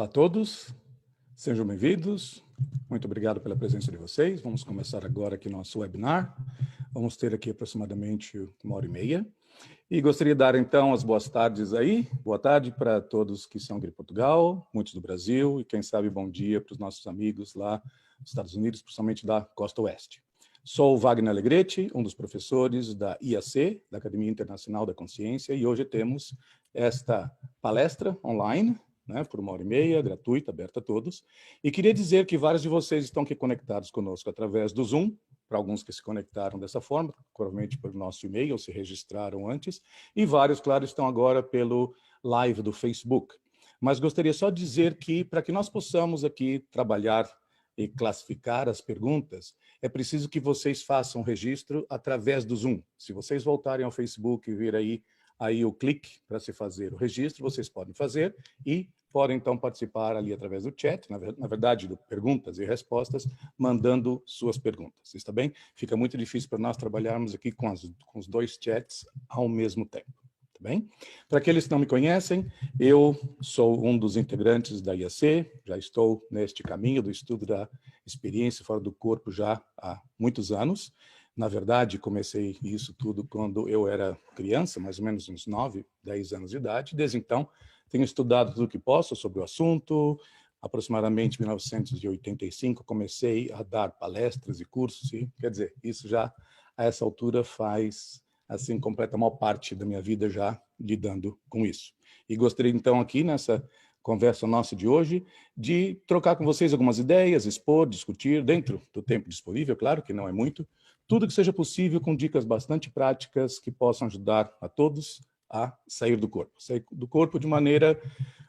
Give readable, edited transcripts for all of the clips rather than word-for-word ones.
Olá a todos, sejam bem-vindos. Muito obrigado pela presença de vocês. Vamos começar agora aqui nosso webinar. Vamos ter aqui aproximadamente 1h30. E gostaria de dar, então, as boas tardes aí. Boa tarde para todos que são de Portugal, muitos do Brasil, e quem sabe bom dia para os nossos amigos lá nos Estados Unidos, principalmente da Costa Oeste. Sou o Wagner Alegretti, um dos professores da IAC, da Academia Internacional da Consciência, e hoje temos esta palestra online, por 1h30, gratuita, aberta a todos. E queria dizer que vários de vocês estão aqui conectados conosco através do Zoom, para alguns que se conectaram dessa forma, provavelmente pelo nosso e-mail, ou se registraram antes, e vários, claro, estão agora pelo live do Facebook. Mas gostaria só de dizer que, para que nós possamos aqui trabalhar e classificar as perguntas, é preciso que vocês façam o registro através do Zoom. Se vocês voltarem ao Facebook e vir aí o clique para se fazer o registro, vocês podem fazer e podem, então, participar ali através do chat, na verdade, do perguntas e respostas, mandando suas perguntas, está bem? Fica muito difícil para nós trabalharmos aqui com os dois chats ao mesmo tempo, tá bem? Para aqueles que não me conhecem, eu sou um dos integrantes da IAC, já estou neste caminho do estudo da experiência fora do corpo já há muitos anos. Na verdade, comecei isso tudo quando eu era criança, mais ou menos uns 9, 10 anos de idade. Desde então, tenho estudado tudo o que posso sobre o assunto. Aproximadamente em 1985, comecei a dar palestras e cursos. E, quer dizer, isso já, a essa altura, faz, assim, completa a maior parte da minha vida já lidando com isso. E gostaria, então, aqui nessa conversa nossa de hoje, de trocar com vocês algumas ideias, expor, discutir, dentro do tempo disponível, claro que não é muito, tudo que seja possível com dicas bastante práticas que possam ajudar a todos a sair do corpo. Sair do corpo de maneira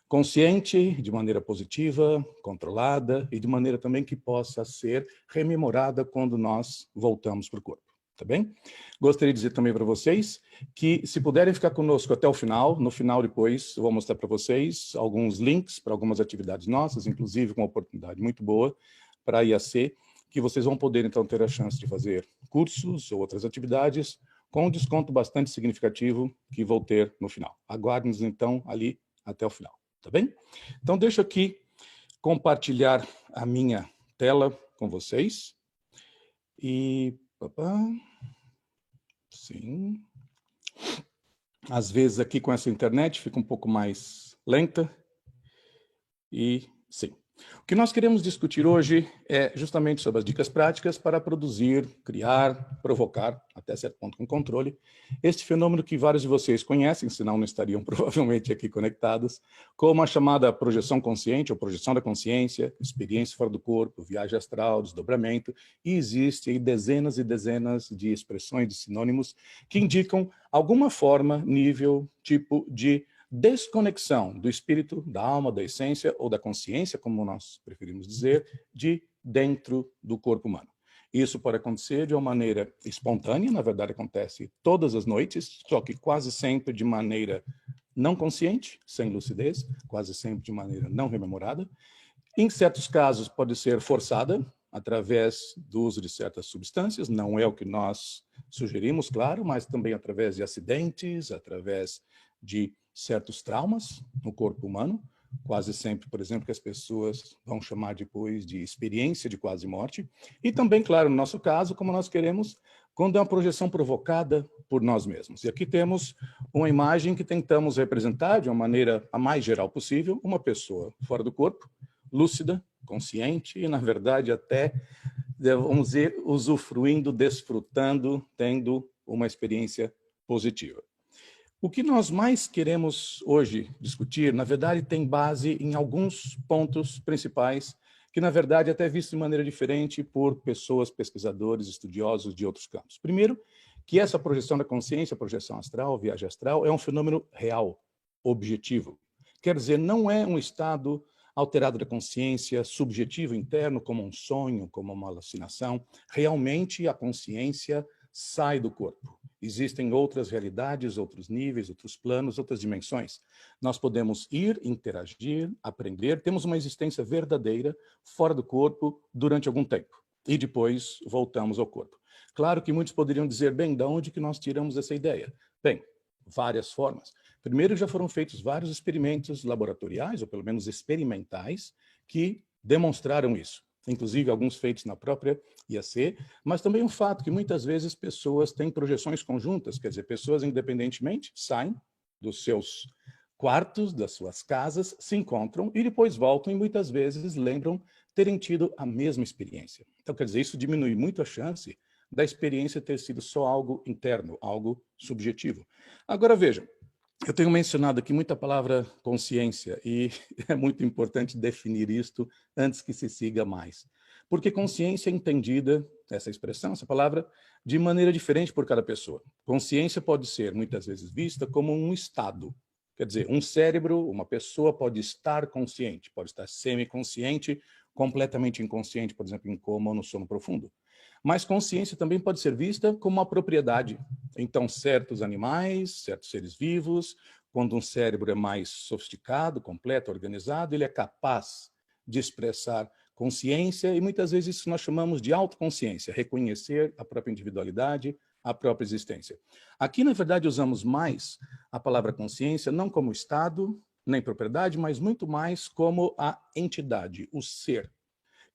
consciente, de maneira positiva, controlada e de maneira também que possa ser rememorada quando nós voltamos para o corpo. Tá bem? Gostaria de dizer também para vocês que, se puderem ficar conosco até o final, no final depois eu vou mostrar para vocês alguns links para algumas atividades nossas, inclusive com uma oportunidade muito boa para a IAC, que vocês vão poder, então, ter a chance de fazer cursos ou outras atividades com um desconto bastante significativo que vou ter no final. Aguardem-nos, então, ali até o final, tá bem? Então, deixa eu aqui compartilhar a minha tela com vocês. E... sim. Às vezes, aqui com essa internet, fica um pouco mais lenta. E sim. O que nós queremos discutir hoje é justamente sobre as dicas práticas para produzir, criar, provocar, até certo ponto com controle, este fenômeno que vários de vocês conhecem, senão não estariam provavelmente aqui conectados, como a chamada projeção consciente ou projeção da consciência, experiência fora do corpo, viagem astral, desdobramento, e existem dezenas e dezenas de expressões, de sinônimos, que indicam alguma forma, nível, tipo de desconexão do espírito, da alma, da essência ou da consciência, como nós preferimos dizer, de dentro do corpo humano. Isso pode acontecer de uma maneira espontânea, na verdade acontece todas as noites, só que quase sempre de maneira não consciente, sem lucidez, quase sempre de maneira não rememorada. Em certos casos pode ser forçada, através do uso de certas substâncias, não é o que nós sugerimos, claro, mas também através de acidentes, através de certos traumas no corpo humano, quase sempre, por exemplo, que as pessoas vão chamar depois de experiência de quase morte, e também, claro, no nosso caso, como nós queremos, quando é uma projeção provocada por nós mesmos. E aqui temos uma imagem que tentamos representar de uma maneira a mais geral possível, uma pessoa fora do corpo, lúcida, consciente e, na verdade, até, vamos dizer, usufruindo, desfrutando, tendo uma experiência positiva. O que nós mais queremos hoje discutir, na verdade, tem base em alguns pontos principais, que, na verdade, até visto de maneira diferente por pessoas, pesquisadores, estudiosos de outros campos. Primeiro, que essa projeção da consciência, projeção astral, viagem astral, é um fenômeno real, objetivo. Quer dizer, não é um estado alterado da consciência, subjetivo, interno, como um sonho, como uma alucinação. Realmente, a consciência sai do corpo. Existem outras realidades, outros níveis, outros planos, outras dimensões. Nós podemos ir, interagir, aprender, temos uma existência verdadeira fora do corpo durante algum tempo. E depois voltamos ao corpo. Claro que muitos poderiam dizer, bem, de onde que nós tiramos essa ideia? Bem, várias formas. Primeiro, já foram feitos vários experimentos laboratoriais, ou pelo menos experimentais, que demonstraram isso. Inclusive alguns feitos na própria IAC, mas também um fato que muitas vezes pessoas têm projeções conjuntas, quer dizer, pessoas independentemente saem dos seus quartos, das suas casas, se encontram e depois voltam e muitas vezes lembram terem tido a mesma experiência. Então, quer dizer, isso diminui muito a chance da experiência ter sido só algo interno, algo subjetivo. Agora, veja, eu tenho mencionado aqui muita palavra consciência e é muito importante definir isto antes que se siga mais. Porque consciência é entendida, essa expressão, essa palavra, de maneira diferente por cada pessoa. Consciência pode ser, muitas vezes, vista como um estado. Quer dizer, um cérebro, uma pessoa pode estar consciente, pode estar semiconsciente, completamente inconsciente, por exemplo, em coma ou no sono profundo. Mas consciência também pode ser vista como uma propriedade. Então, certos animais, certos seres vivos, quando um cérebro é mais sofisticado, completo, organizado, ele é capaz de expressar consciência e muitas vezes isso nós chamamos de autoconsciência, reconhecer a própria individualidade, a própria existência. Aqui, na verdade, usamos mais a palavra consciência não como estado, nem propriedade, mas muito mais como a entidade, o ser.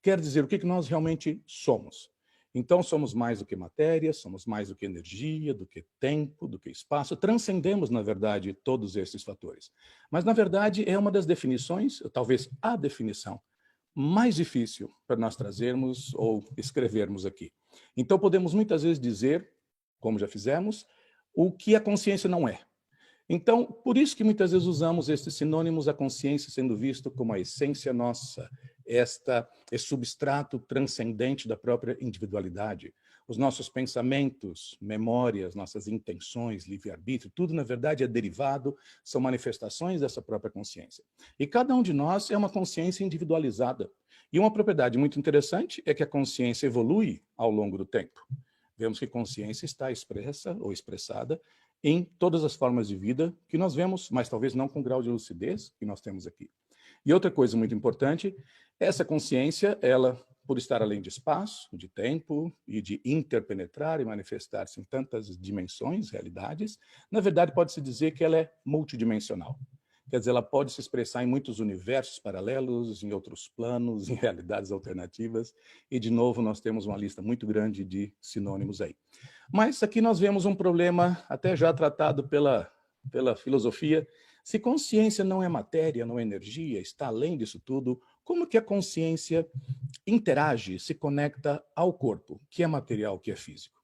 Quer dizer, o que nós realmente somos. Então, somos mais do que matéria, somos mais do que energia, do que tempo, do que espaço. Transcendemos, na verdade, todos esses fatores. Mas, na verdade, é uma das definições, talvez a definição, mais difícil para nós trazermos ou escrevermos aqui. Então, podemos muitas vezes dizer, como já fizemos, o que a consciência não é. Então, por isso que muitas vezes usamos esses sinônimos, a consciência sendo visto como a essência nossa, esse substrato transcendente da própria individualidade. Os nossos pensamentos, memórias, nossas intenções, livre-arbítrio, tudo, na verdade, é derivado, são manifestações dessa própria consciência. E cada um de nós é uma consciência individualizada. E uma propriedade muito interessante é que a consciência evolui ao longo do tempo. Vemos que consciência está expressa ou expressada em todas as formas de vida que nós vemos, mas talvez não com o grau de lucidez que nós temos aqui. E outra coisa muito importante, essa consciência, ela, por estar além de espaço, de tempo e de interpenetrar e manifestar-se em tantas dimensões, realidades, na verdade pode-se dizer que ela é multidimensional. Quer dizer, ela pode se expressar em muitos universos paralelos, em outros planos, em realidades alternativas, e de novo nós temos uma lista muito grande de sinônimos aí. Mas aqui nós vemos um problema até já tratado pela filosofia. Se consciência não é matéria, não é energia, está além disso tudo, como que a consciência interage, se conecta ao corpo, que é material, que é físico?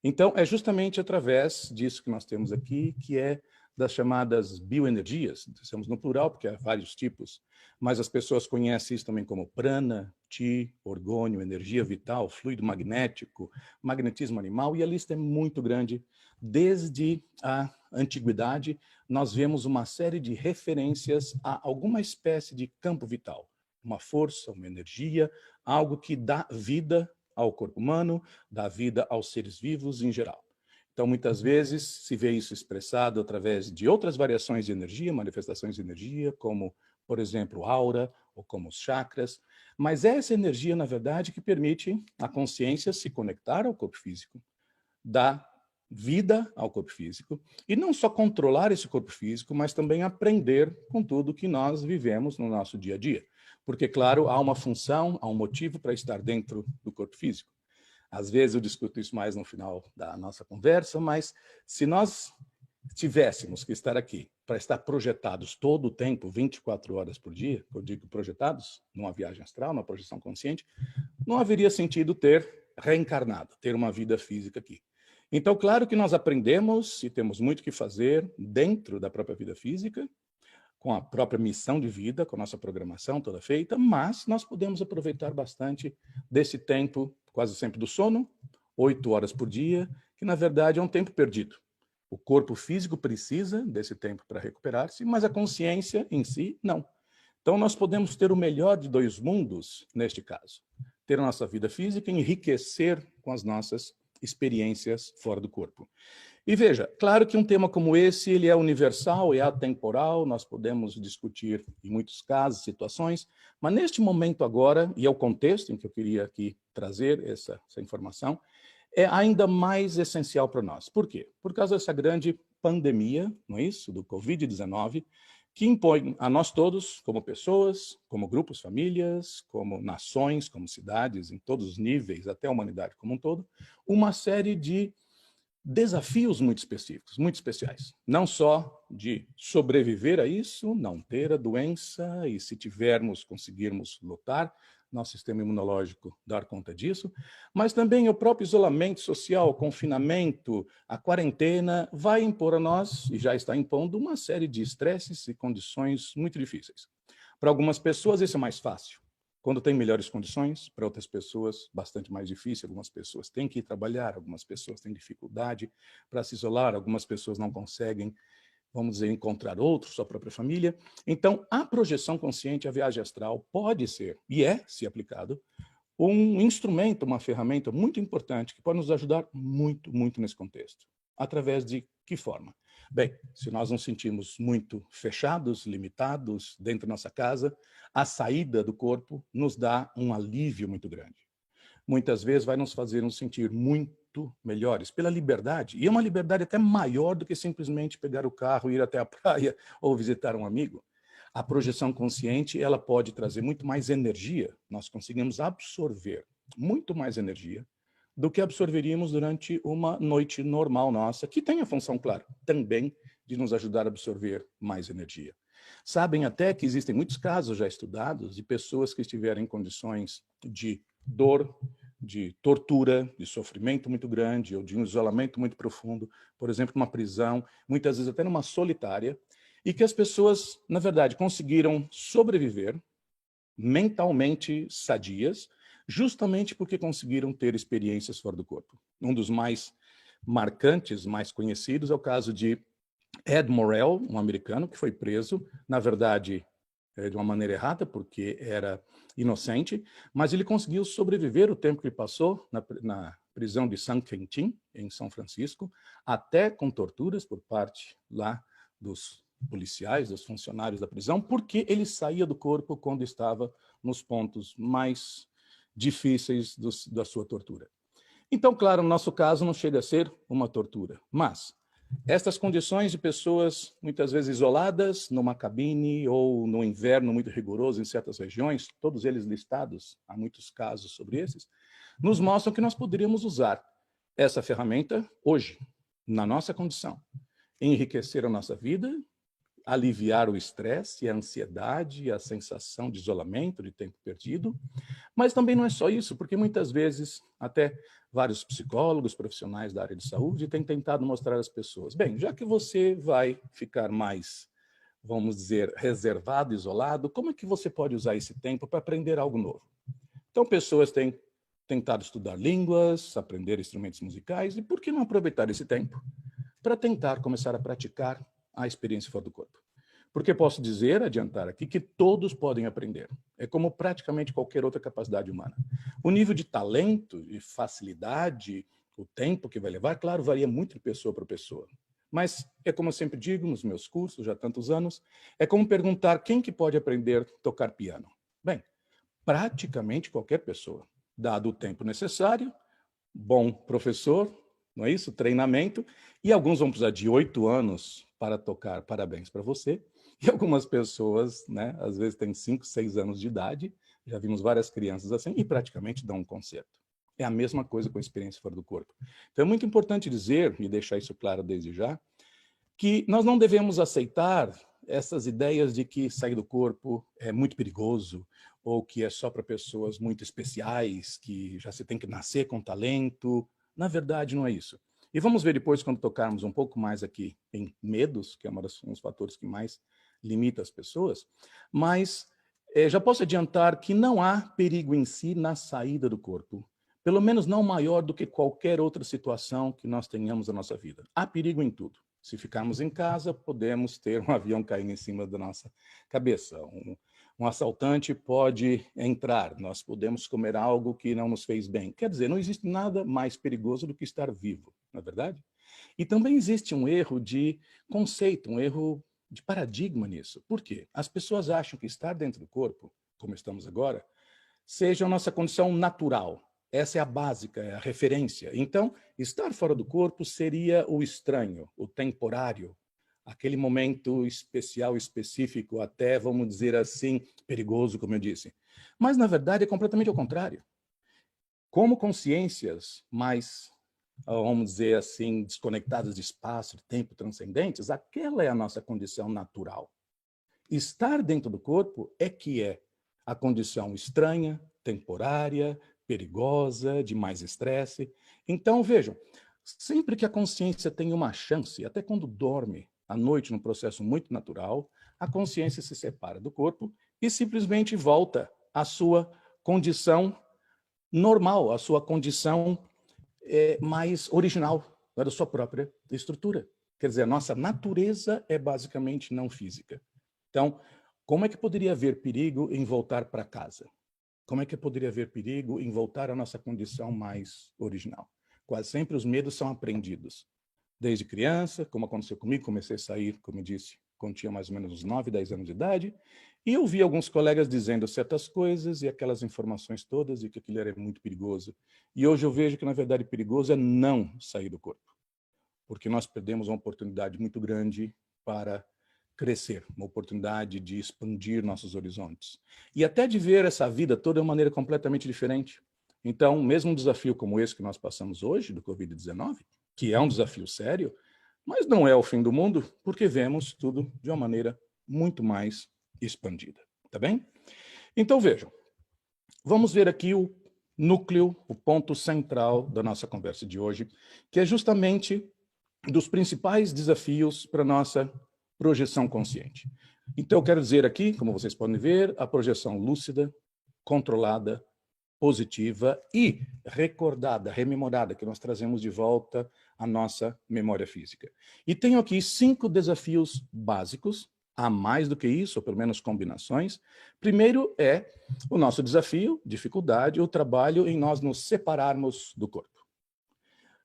Então, é justamente através disso que nós temos aqui, que é das chamadas bioenergias, dizemos no plural, porque há vários tipos, mas as pessoas conhecem isso também como prana, chi, orgônio, energia vital, fluido magnético, magnetismo animal, e a lista é muito grande. Desde a antiguidade, nós vemos uma série de referências a alguma espécie de campo vital, uma força, uma energia, algo que dá vida ao corpo humano, dá vida aos seres vivos em geral. Então, muitas vezes, se vê isso expressado através de outras variações de energia, manifestações de energia, como, por exemplo, aura, ou como os chakras. Mas é essa energia, na verdade, que permite a consciência se conectar ao corpo físico, dar vida ao corpo físico, e não só controlar esse corpo físico, mas também aprender com tudo que nós vivemos no nosso dia a dia. Porque, claro, há uma função, há um motivo para estar dentro do corpo físico. Às vezes eu discuto isso mais no final da nossa conversa, mas se nós tivéssemos que estar aqui para estar projetados todo o tempo, 24 horas por dia, eu digo projetados, numa viagem astral, numa projeção consciente, não haveria sentido ter reencarnado, ter uma vida física aqui. Então, claro que nós aprendemos e temos muito o que fazer dentro da própria vida física, com a própria missão de vida, com a nossa programação toda feita, mas nós podemos aproveitar bastante desse tempo, quase sempre do sono, 8 horas por dia, que na verdade é um tempo perdido. O corpo físico precisa desse tempo para recuperar-se, mas a consciência em si, não. Então nós podemos ter o melhor de dois mundos, neste caso. Ter a nossa vida física e enriquecer com as nossas experiências fora do corpo. E veja, claro que um tema como esse, ele é universal, é atemporal, nós podemos discutir em muitos casos, situações, mas neste momento agora, e é o contexto em que eu queria aqui trazer essa informação, é ainda mais essencial para nós. Por quê? Por causa dessa grande pandemia, não é isso, do Covid-19, que impõe a nós todos, como pessoas, como grupos, famílias, como nações, como cidades, em todos os níveis, até a humanidade como um todo, uma série de desafios muito específicos, muito especiais. Não só de sobreviver a isso, não ter a doença e, se tivermos, conseguirmos lutar, nosso sistema imunológico dar conta disso, mas também o próprio isolamento social, o confinamento, a quarentena, vai impor a nós, e já está impondo, uma série de estresses e condições muito difíceis. Para algumas pessoas isso é mais fácil. Quando tem melhores condições, para outras pessoas, bastante mais difícil. Algumas pessoas têm que ir trabalhar, algumas pessoas têm dificuldade para se isolar, algumas pessoas não conseguem, vamos dizer, encontrar outros, sua própria família. Então, a projeção consciente, a viagem astral, pode ser, e é, se aplicado, um instrumento, uma ferramenta muito importante que pode nos ajudar muito, muito nesse contexto. Através de que forma? Bem, se nós nos sentimos muito fechados, limitados dentro da nossa casa, a saída do corpo nos dá um alívio muito grande. Muitas vezes vai nos fazer nos sentir muito melhores pela liberdade, e é uma liberdade até maior do que simplesmente pegar o carro, ir até a praia ou visitar um amigo. A projeção consciente, ela pode trazer muito mais energia, nós conseguimos absorver muito mais energia do que absorveríamos durante uma noite normal nossa, que tem a função, claro, também de nos ajudar a absorver mais energia. Sabem até que existem muitos casos já estudados de pessoas que estiveram em condições de dor, de tortura, de sofrimento muito grande ou de um isolamento muito profundo, por exemplo, numa prisão, muitas vezes até numa solitária, e que as pessoas, na verdade, conseguiram sobreviver mentalmente sadias, justamente porque conseguiram ter experiências fora do corpo. Um dos mais marcantes, mais conhecidos, é o caso de Ed Morrell, um americano que foi preso, na verdade, de uma maneira errada, porque era inocente, mas ele conseguiu sobreviver o tempo que ele passou na prisão de San Quentin, em São Francisco, até com torturas por parte lá dos policiais, dos funcionários da prisão, porque ele saía do corpo quando estava nos pontos mais difíceis da sua tortura. Então, claro, no nosso caso não chega a ser uma tortura, mas estas condições de pessoas muitas vezes isoladas numa cabine ou no inverno muito rigoroso em certas regiões, todos eles listados, há muitos casos sobre esses, nos mostram que nós poderíamos usar essa ferramenta hoje, na nossa condição, enriquecer a nossa vida, aliviar o estresse, a ansiedade, a sensação de isolamento, de tempo perdido. Mas também não é só isso, porque muitas vezes até vários psicólogos, profissionais da área de saúde têm tentado mostrar às pessoas, bem, já que você vai ficar mais, vamos dizer, reservado, isolado, como é que você pode usar esse tempo para aprender algo novo? Então, pessoas têm tentado estudar línguas, aprender instrumentos musicais, e por que não aproveitar esse tempo para tentar começar a praticar a experiência fora do corpo? Porque posso dizer, adiantar aqui, que todos podem aprender. É como praticamente qualquer outra capacidade humana. O nível de talento, de facilidade, o tempo que vai levar, claro, varia muito de pessoa para pessoa. Mas é como eu sempre digo nos meus cursos, já há tantos anos, é como perguntar quem que pode aprender a tocar piano. Bem, praticamente qualquer pessoa, dado o tempo necessário, bom professor, não é isso? Treinamento, e alguns vão precisar de 8 anos para tocar, parabéns para você, e algumas pessoas, né, às vezes têm 5, 6 anos de idade, já vimos várias crianças assim, e praticamente dão um concerto. É a mesma coisa com a experiência fora do corpo. Então é muito importante dizer, e deixar isso claro desde já, que nós não devemos aceitar essas ideias de que sair do corpo é muito perigoso, ou que é só para pessoas muito especiais, que já se tem que nascer com talento. Na verdade, não é isso. E vamos ver depois, quando tocarmos um pouco mais aqui em medos, que é um dos fatores que mais limita as pessoas, mas já posso adiantar que não há perigo em si na saída do corpo, pelo menos não maior do que qualquer outra situação que nós tenhamos na nossa vida. Há perigo em tudo. Se ficarmos em casa, podemos ter um avião caindo em cima da nossa cabeça. Um assaltante pode entrar, nós podemos comer algo que não nos fez bem. Quer dizer, não existe nada mais perigoso do que estar vivo, não é verdade? E também existe um erro de conceito, um erro de paradigma nisso. Por quê? As pessoas acham que estar dentro do corpo, como estamos agora, seja a nossa condição natural. Essa é a básica, é a referência. Então, estar fora do corpo seria o estranho, o temporário, aquele momento especial, específico, até, vamos dizer assim, perigoso, como eu disse. Mas, na verdade, é completamente ao contrário. Como consciências mais, vamos dizer assim, desconectadas de espaço, de tempo, transcendentes, aquela é a nossa condição natural. Estar dentro do corpo é que é a condição estranha, temporária, perigosa, de mais estresse. Então, vejam, sempre que a consciência tem uma chance, até quando dorme à noite num processo muito natural, a consciência se separa do corpo e simplesmente volta à sua condição normal, à sua condição mais original, da sua própria estrutura. Quer dizer, a nossa natureza é basicamente não física. Então, como é que poderia haver perigo em voltar para casa? Como é que poderia haver perigo em voltar à nossa condição mais original? Quase sempre os medos são aprendidos. Desde criança, como aconteceu comigo, comecei a sair, como eu disse, quando tinha mais ou menos uns 9, 10 anos de idade, e eu vi alguns colegas dizendo certas coisas e aquelas informações todas, e que aquilo era muito perigoso. E hoje eu vejo que, na verdade, perigoso é não sair do corpo, porque nós perdemos uma oportunidade muito grande para crescer, uma oportunidade de expandir nossos horizontes. E até de ver essa vida toda de uma maneira completamente diferente. Então, mesmo um desafio como esse que nós passamos hoje, do Covid-19, que é um desafio sério, mas não é o fim do mundo, porque vemos tudo de uma maneira muito mais expandida. Tá bem? Então, vejam, vamos ver aqui o núcleo, o ponto central da nossa conversa de hoje, que é justamente dos principais desafios para a nossa projeção consciente. Então, eu quero dizer aqui, como vocês podem ver, a projeção lúcida, controlada, positiva e recordada, rememorada, que nós trazemos de volta à nossa memória física. E tenho aqui 5 desafios básicos, há mais do que isso, ou pelo menos combinações. Primeiro é o nosso desafio, dificuldade, o trabalho em nós nos separarmos do corpo,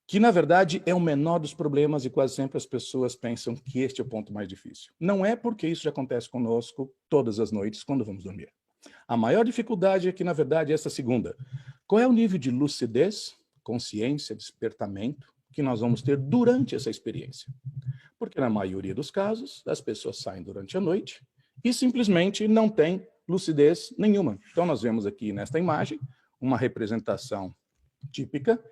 que, na verdade, é o menor dos problemas e quase sempre as pessoas pensam que este é o ponto mais difícil. Não é porque isso já acontece conosco todas as noites quando vamos dormir. A maior dificuldade é que, na verdade, é essa segunda. Qual é o nível de lucidez, consciência, despertamento que nós vamos ter durante essa experiência? Porque, na maioria dos casos, as pessoas saem durante a noite e simplesmente não têm lucidez nenhuma. Então, nós vemos aqui nesta imagem uma representação típica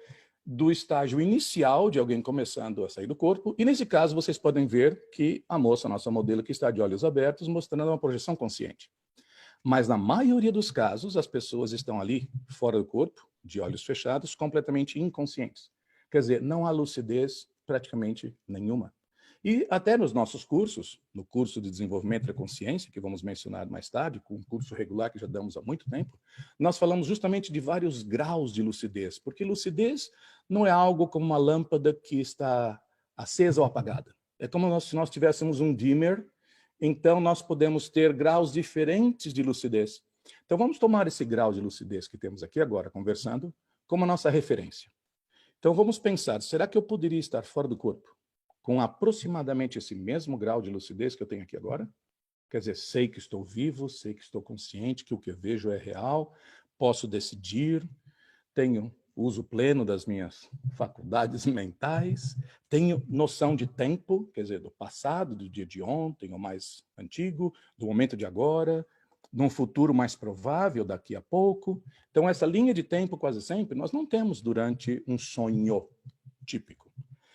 do estágio inicial de alguém começando a sair do corpo. E, nesse caso, vocês podem ver que a moça, nossa modelo, que está de olhos abertos, mostrando uma projeção consciente. Mas, na maioria dos casos, as pessoas estão ali, fora do corpo, de olhos fechados, completamente inconscientes. Quer dizer, não há lucidez praticamente nenhuma. E até nos nossos cursos, no curso de desenvolvimento da consciência, que vamos mencionar mais tarde, com um curso regular que já damos há muito tempo, nós falamos justamente de vários graus de lucidez, porque lucidez não é algo como uma lâmpada que está acesa ou apagada. É como se nós tivéssemos um dimmer, então nós podemos ter graus diferentes de lucidez. Então vamos tomar esse grau de lucidez que temos aqui agora, conversando, como nossa referência. Então vamos pensar, será que eu poderia estar fora do corpo com aproximadamente esse mesmo grau de lucidez que eu tenho aqui agora? Quer dizer, sei que estou vivo, sei que estou consciente, que o que eu vejo é real, posso decidir, tenho uso pleno das minhas faculdades mentais, tenho noção de tempo, quer dizer, do passado, do dia de ontem, ou mais antigo, do momento de agora, num futuro mais provável daqui a pouco. Então, essa linha de tempo, quase sempre, nós não temos durante um sonho típico.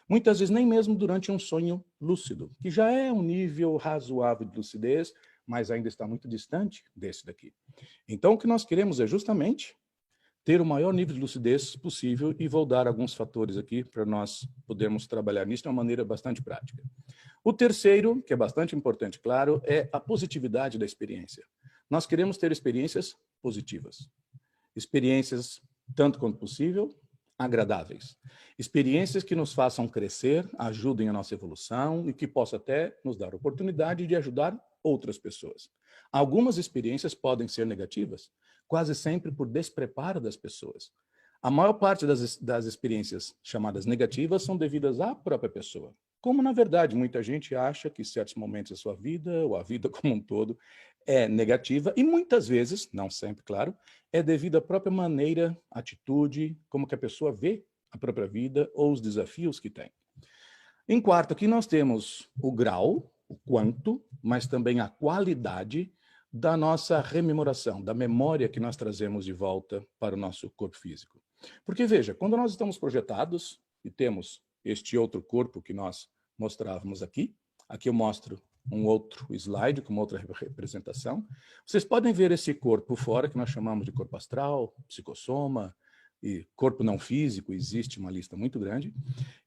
Muitas vezes nem mesmo durante um sonho lúcido, que já é um nível razoável de lucidez, mas ainda está muito distante desse daqui. Então, o que nós queremos é justamente ter o maior nível de lucidez possível, e vou dar alguns fatores aqui para nós podermos trabalhar nisso de uma maneira bastante prática. O terceiro, que é bastante importante, claro, é a positividade da experiência. Nós queremos ter experiências positivas. Experiências, tanto quanto possível, agradáveis. Experiências que nos façam crescer, ajudem a nossa evolução e que possam até nos dar oportunidade de ajudar outras pessoas. Algumas experiências podem ser negativas, quase sempre por despreparo das pessoas. A maior parte das experiências chamadas negativas são devidas à própria pessoa. Como, na verdade, muita gente acha que certos momentos da sua vida, ou a vida como um todo, é negativa e muitas vezes, não sempre, claro, é devido à própria maneira, atitude, como que a pessoa vê a própria vida ou os desafios que tem. Em quarto, aqui nós temos o grau, o quanto, mas também a qualidade da nossa rememoração, da memória que nós trazemos de volta para o nosso corpo físico. Porque, veja, quando nós estamos projetados e temos este outro corpo que nós mostrávamos aqui, aqui eu mostro um outro slide com uma outra representação, vocês podem ver esse corpo fora, que nós chamamos de corpo astral, psicossoma, e corpo não físico, existe uma lista muito grande.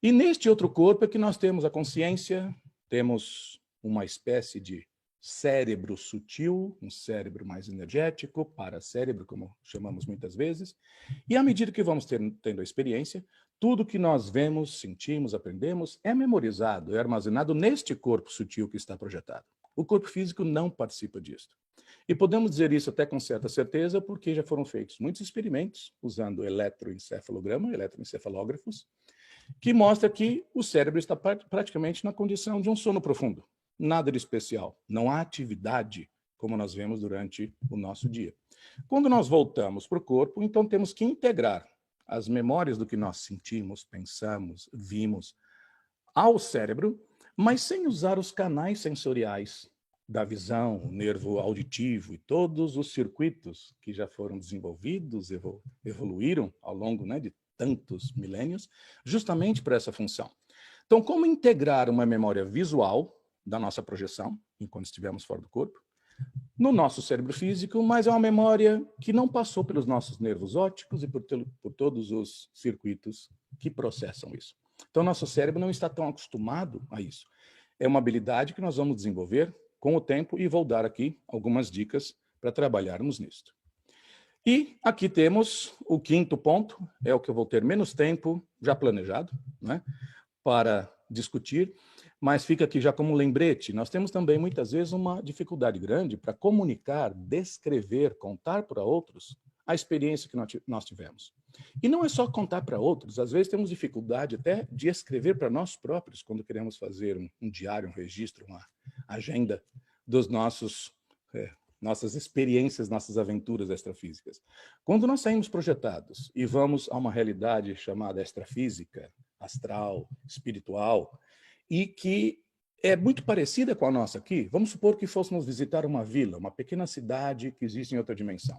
E neste outro corpo é que nós temos a consciência, temos uma espécie de cérebro sutil, um cérebro mais energético, paracérebro, como chamamos muitas vezes. E à medida que vamos tendo a experiência, tudo que nós vemos, sentimos, aprendemos, é memorizado, é armazenado neste corpo sutil que está projetado. O corpo físico não participa disso. E podemos dizer isso até com certa certeza, porque já foram feitos muitos experimentos usando eletroencefalograma, eletroencefalógrafos, que mostra que o cérebro está praticamente na condição de um sono profundo. Nada de especial, não há atividade como nós vemos durante o nosso dia. Quando nós voltamos para o corpo, então temos que integrar as memórias do que nós sentimos, pensamos, vimos ao cérebro, mas sem usar os canais sensoriais da visão, o nervo auditivo e todos os circuitos que já foram desenvolvidos, evoluíram ao longo, né, de tantos milênios, justamente para essa função. Então, como integrar uma memória visual da nossa projeção, enquanto estivermos fora do corpo, no nosso cérebro físico, mas é uma memória que não passou pelos nossos nervos ópticos e por todos os circuitos que processam isso. Então, nosso cérebro não está tão acostumado a isso. É uma habilidade que nós vamos desenvolver com o tempo e vou dar aqui algumas dicas para trabalharmos nisso. E aqui temos o quinto ponto, é o que eu vou ter menos tempo já planejado, né, para discutir, mas fica aqui já como um lembrete. Nós temos também, muitas vezes, uma dificuldade grande para comunicar, descrever, contar para outros a experiência que nós tivemos. E não é só contar para outros, às vezes temos dificuldade até de escrever para nós próprios, quando queremos fazer um diário, um registro, uma agenda dos nossas experiências, nossas aventuras extrafísicas. Quando nós saímos projetados e vamos a uma realidade chamada extrafísica, astral, espiritual, e que é muito parecida com a nossa aqui, vamos supor que fôssemos visitar uma vila, uma pequena cidade que existe em outra dimensão.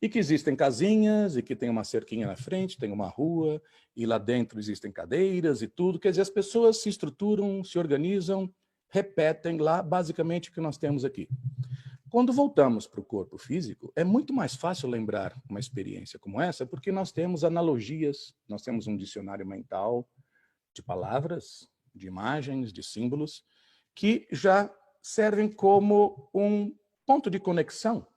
E que existem casinhas, e que tem uma cerquinha na frente, tem uma rua, e lá dentro existem cadeiras e tudo. Quer dizer, as pessoas se estruturam, se organizam, repetem lá basicamente o que nós temos aqui. Quando voltamos para o corpo físico, é muito mais fácil lembrar uma experiência como essa, porque nós temos analogias, nós temos um dicionário mental de palavras, de imagens, de símbolos, que já servem como um ponto de conexão,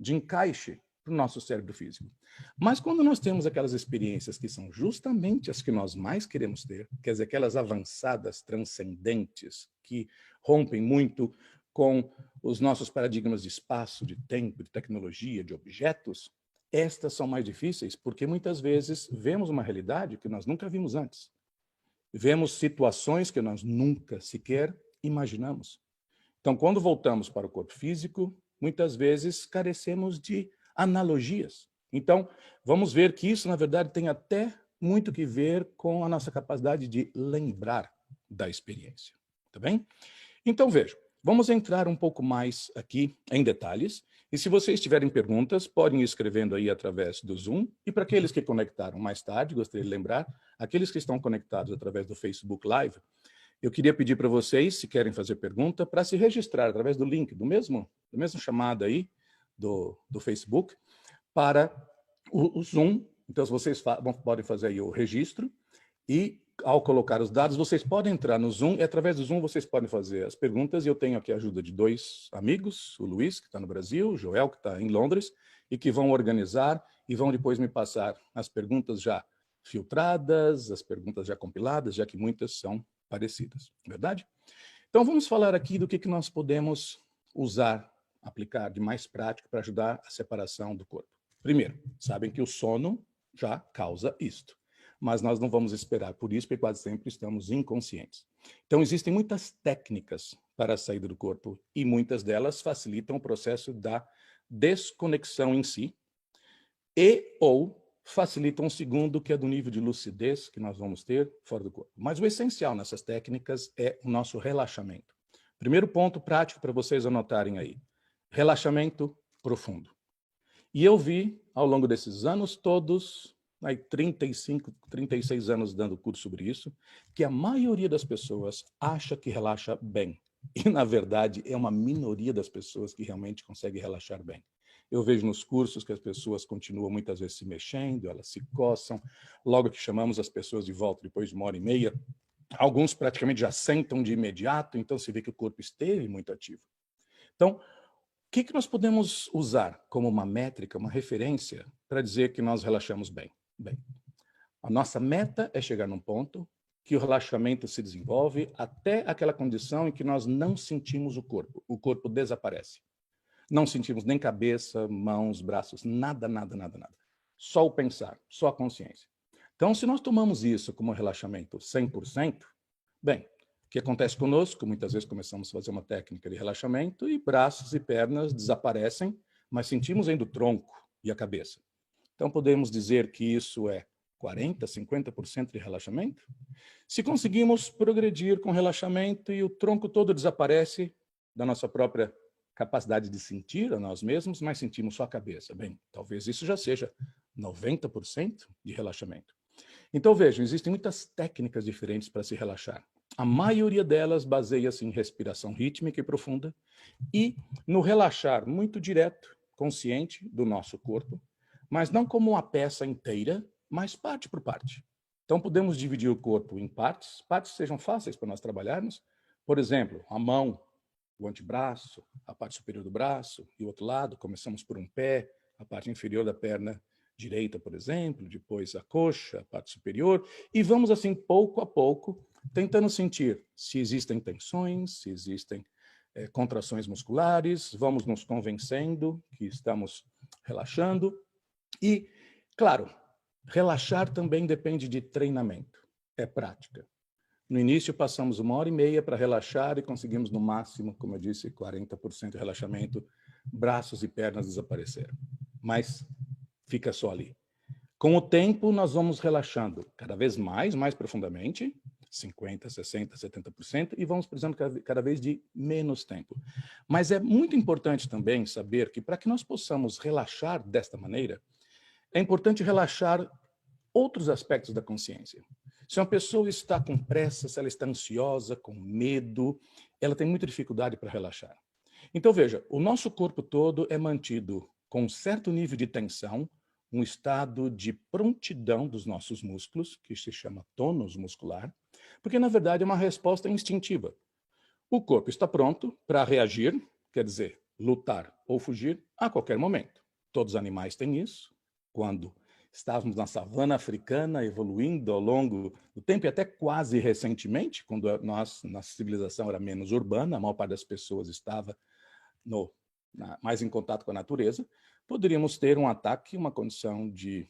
de encaixe para o nosso cérebro físico. Mas quando nós temos aquelas experiências que são justamente as que nós mais queremos ter, quer dizer, aquelas avançadas, transcendentes, que rompem muito com os nossos paradigmas de espaço, de tempo, de tecnologia, de objetos, estas são mais difíceis porque muitas vezes vemos uma realidade que nós nunca vimos antes. Vemos situações que nós nunca sequer imaginamos. Então, quando voltamos para o corpo físico, muitas vezes carecemos de analogias. Então, vamos ver que isso, na verdade, tem até muito que ver com a nossa capacidade de lembrar da experiência. Tá bem? Então, vejam, vamos entrar um pouco mais aqui em detalhes. E se vocês tiverem perguntas, podem ir escrevendo aí através do Zoom. E para aqueles que conectaram mais tarde, gostaria de lembrar, aqueles que estão conectados através do Facebook Live, eu queria pedir para vocês, se querem fazer pergunta, para se registrar através do link, do mesmo chamada aí, do Facebook, para o Zoom. Então, vocês podem fazer aí o registro e, ao colocar os dados, vocês podem entrar no Zoom e, através do Zoom, vocês podem fazer as perguntas. E eu tenho aqui a ajuda de dois amigos, o Luiz, que está no Brasil, o Joel, que está em Londres, e que vão organizar e vão depois me passar as perguntas já filtradas, as perguntas já compiladas, já que muitas são parecidas, verdade? Então, vamos falar aqui do que nós podemos usar, aplicar de mais prático para ajudar a separação do corpo. Primeiro, sabem que o sono já causa isto. mas nós não vamos esperar por isso, porque quase sempre estamos inconscientes. Então, existem muitas técnicas para a saída do corpo, e muitas delas facilitam o processo da desconexão em si, e ou facilitam um segundo, que é do nível de lucidez que nós vamos ter fora do corpo. Mas o essencial nessas técnicas é o nosso relaxamento. Primeiro ponto prático para vocês anotarem aí. Relaxamento profundo. E eu vi, ao longo desses anos todos, aí 35, 36 anos dando curso sobre isso, que a maioria das pessoas acha que relaxa bem. E, na verdade, é uma minoria das pessoas que realmente consegue relaxar bem. Eu vejo nos cursos que as pessoas continuam muitas vezes se mexendo, elas se coçam. Logo que chamamos as pessoas de volta, depois de 1h30, alguns praticamente já sentam de imediato, então se vê que o corpo esteve muito ativo. Então, o que nós podemos usar como uma métrica, uma referência, para dizer que nós relaxamos bem? Bem, a nossa meta é chegar num ponto que o relaxamento se desenvolve até aquela condição em que nós não sentimos o corpo desaparece. Não sentimos nem cabeça, mãos, braços, nada, nada, nada, nada. Só o pensar, só a consciência. Então, se nós tomamos isso como relaxamento 100%, bem, o que acontece conosco? Muitas vezes começamos a fazer uma técnica de relaxamento e braços e pernas desaparecem, mas sentimos ainda o tronco e a cabeça. Então, podemos dizer que isso é 40%, 50% de relaxamento? Se conseguimos progredir com relaxamento e o tronco todo desaparece da nossa própria capacidade de sentir a nós mesmos, mas sentimos só a cabeça. Bem, talvez isso já seja 90% de relaxamento. Então, vejam, existem muitas técnicas diferentes para se relaxar. A maioria delas baseia-se em respiração rítmica e profunda e no relaxar muito direto, consciente do nosso corpo, mas não como uma peça inteira, mas parte por parte. Então, podemos dividir o corpo em partes que sejam fáceis para nós trabalharmos. Por exemplo, a mão, o antebraço, a parte superior do braço e o outro lado. Começamos por um pé, a parte inferior da perna direita, por exemplo, depois a coxa, a parte superior, e vamos assim, pouco a pouco, tentando sentir se existem tensões, se existem contrações musculares, vamos nos convencendo que estamos relaxando. E, claro, relaxar também depende de treinamento, é prática. No início, passamos 1h30 para relaxar e conseguimos, no máximo, como eu disse, 40% de relaxamento, braços e pernas desapareceram. Mas fica só ali. Com o tempo, nós vamos relaxando cada vez mais profundamente, 50%, 60%, 70%, e vamos precisando cada vez de menos tempo. Mas é muito importante também saber que, para que nós possamos relaxar desta maneira, é importante relaxar outros aspectos da consciência. Se uma pessoa está com pressa, se ela está ansiosa, com medo, ela tem muita dificuldade para relaxar. Então, veja, o nosso corpo todo é mantido com um certo nível de tensão, um estado de prontidão dos nossos músculos, que se chama tônus muscular, porque, na verdade, é uma resposta instintiva. O corpo está pronto para reagir, quer dizer, lutar ou fugir a qualquer momento. Todos os animais têm isso. Quando estávamos na savana africana, evoluindo ao longo do tempo, e até quase recentemente, quando nossa civilização era menos urbana, a maior parte das pessoas estava mais em contato com a natureza, poderíamos ter um ataque, uma condição de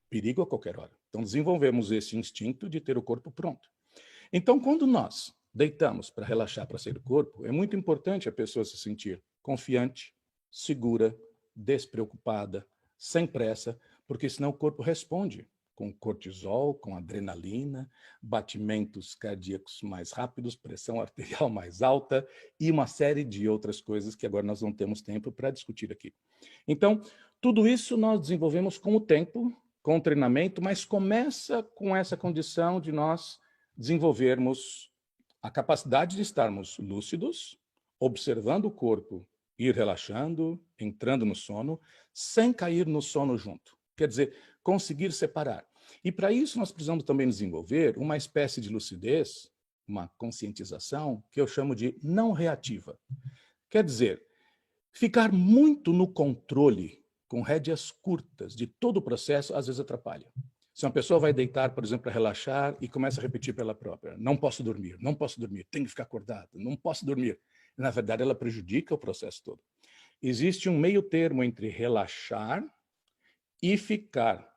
perigo a qualquer hora. Então, desenvolvemos esse instinto de ter o corpo pronto. Então, quando nós deitamos para relaxar, para sair do corpo, é muito importante a pessoa se sentir confiante, segura, despreocupada, sem pressa, porque senão o corpo responde com cortisol, com adrenalina, batimentos cardíacos mais rápidos, pressão arterial mais alta e uma série de outras coisas que agora nós não temos tempo para discutir aqui. Então, tudo isso nós desenvolvemos com o tempo, com o treinamento, mas começa com essa condição de nós desenvolvermos a capacidade de estarmos lúcidos, observando o corpo ir relaxando, entrando no sono, sem cair no sono junto. Quer dizer, conseguir separar. E para isso nós precisamos também desenvolver uma espécie de lucidez, uma conscientização, que eu chamo de não reativa. Quer dizer, ficar muito no controle, com rédeas curtas, de todo o processo, às vezes atrapalha. Se uma pessoa vai deitar, por exemplo, para relaxar e começa a repetir pela própria, não posso dormir, tenho que ficar acordado, não posso dormir. Na verdade, ela prejudica o processo todo. Existe um meio termo entre relaxar e ficar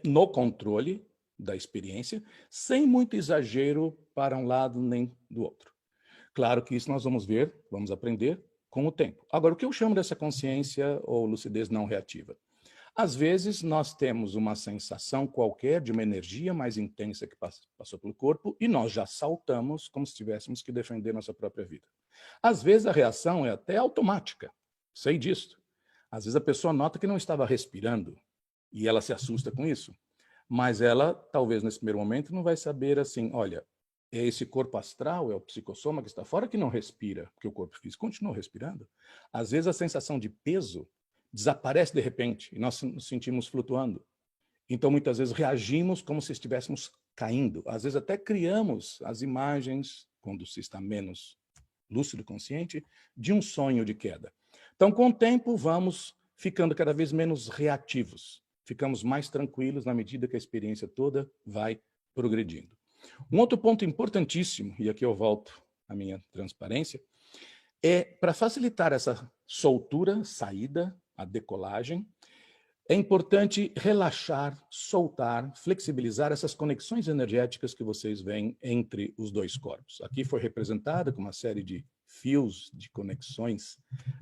no controle, da experiência, sem muito exagero para um lado nem do outro. Claro que isso nós vamos ver, vamos aprender com o tempo. Agora, o que eu chamo dessa consciência ou lucidez não reativa? Às vezes, nós temos uma sensação qualquer de uma energia mais intensa que passou pelo corpo e nós já saltamos como se tivéssemos que defender nossa própria vida. Às vezes, a reação é até automática. Sei disso. Às vezes, a pessoa nota que não estava respirando e ela se assusta com isso. Mas ela, talvez, nesse primeiro momento, não vai saber assim, olha, é esse corpo astral, é o psicossoma que está fora que não respira, porque o corpo físico continua respirando. Às vezes, a sensação de peso desaparece de repente e nós nos sentimos flutuando. Então, muitas vezes, reagimos como se estivéssemos caindo. Às vezes, até criamos as imagens, quando se está menos lúcido e consciente, de um sonho de queda. Então, com o tempo, vamos ficando cada vez menos reativos. Ficamos mais tranquilos na medida que a experiência toda vai progredindo. Um outro ponto importantíssimo, e aqui eu volto à minha transparência, é para facilitar essa soltura, saída, a decolagem, é importante relaxar, soltar, flexibilizar essas conexões energéticas que vocês veem entre os dois corpos. Aqui foi representada com uma série de fios, de conexões,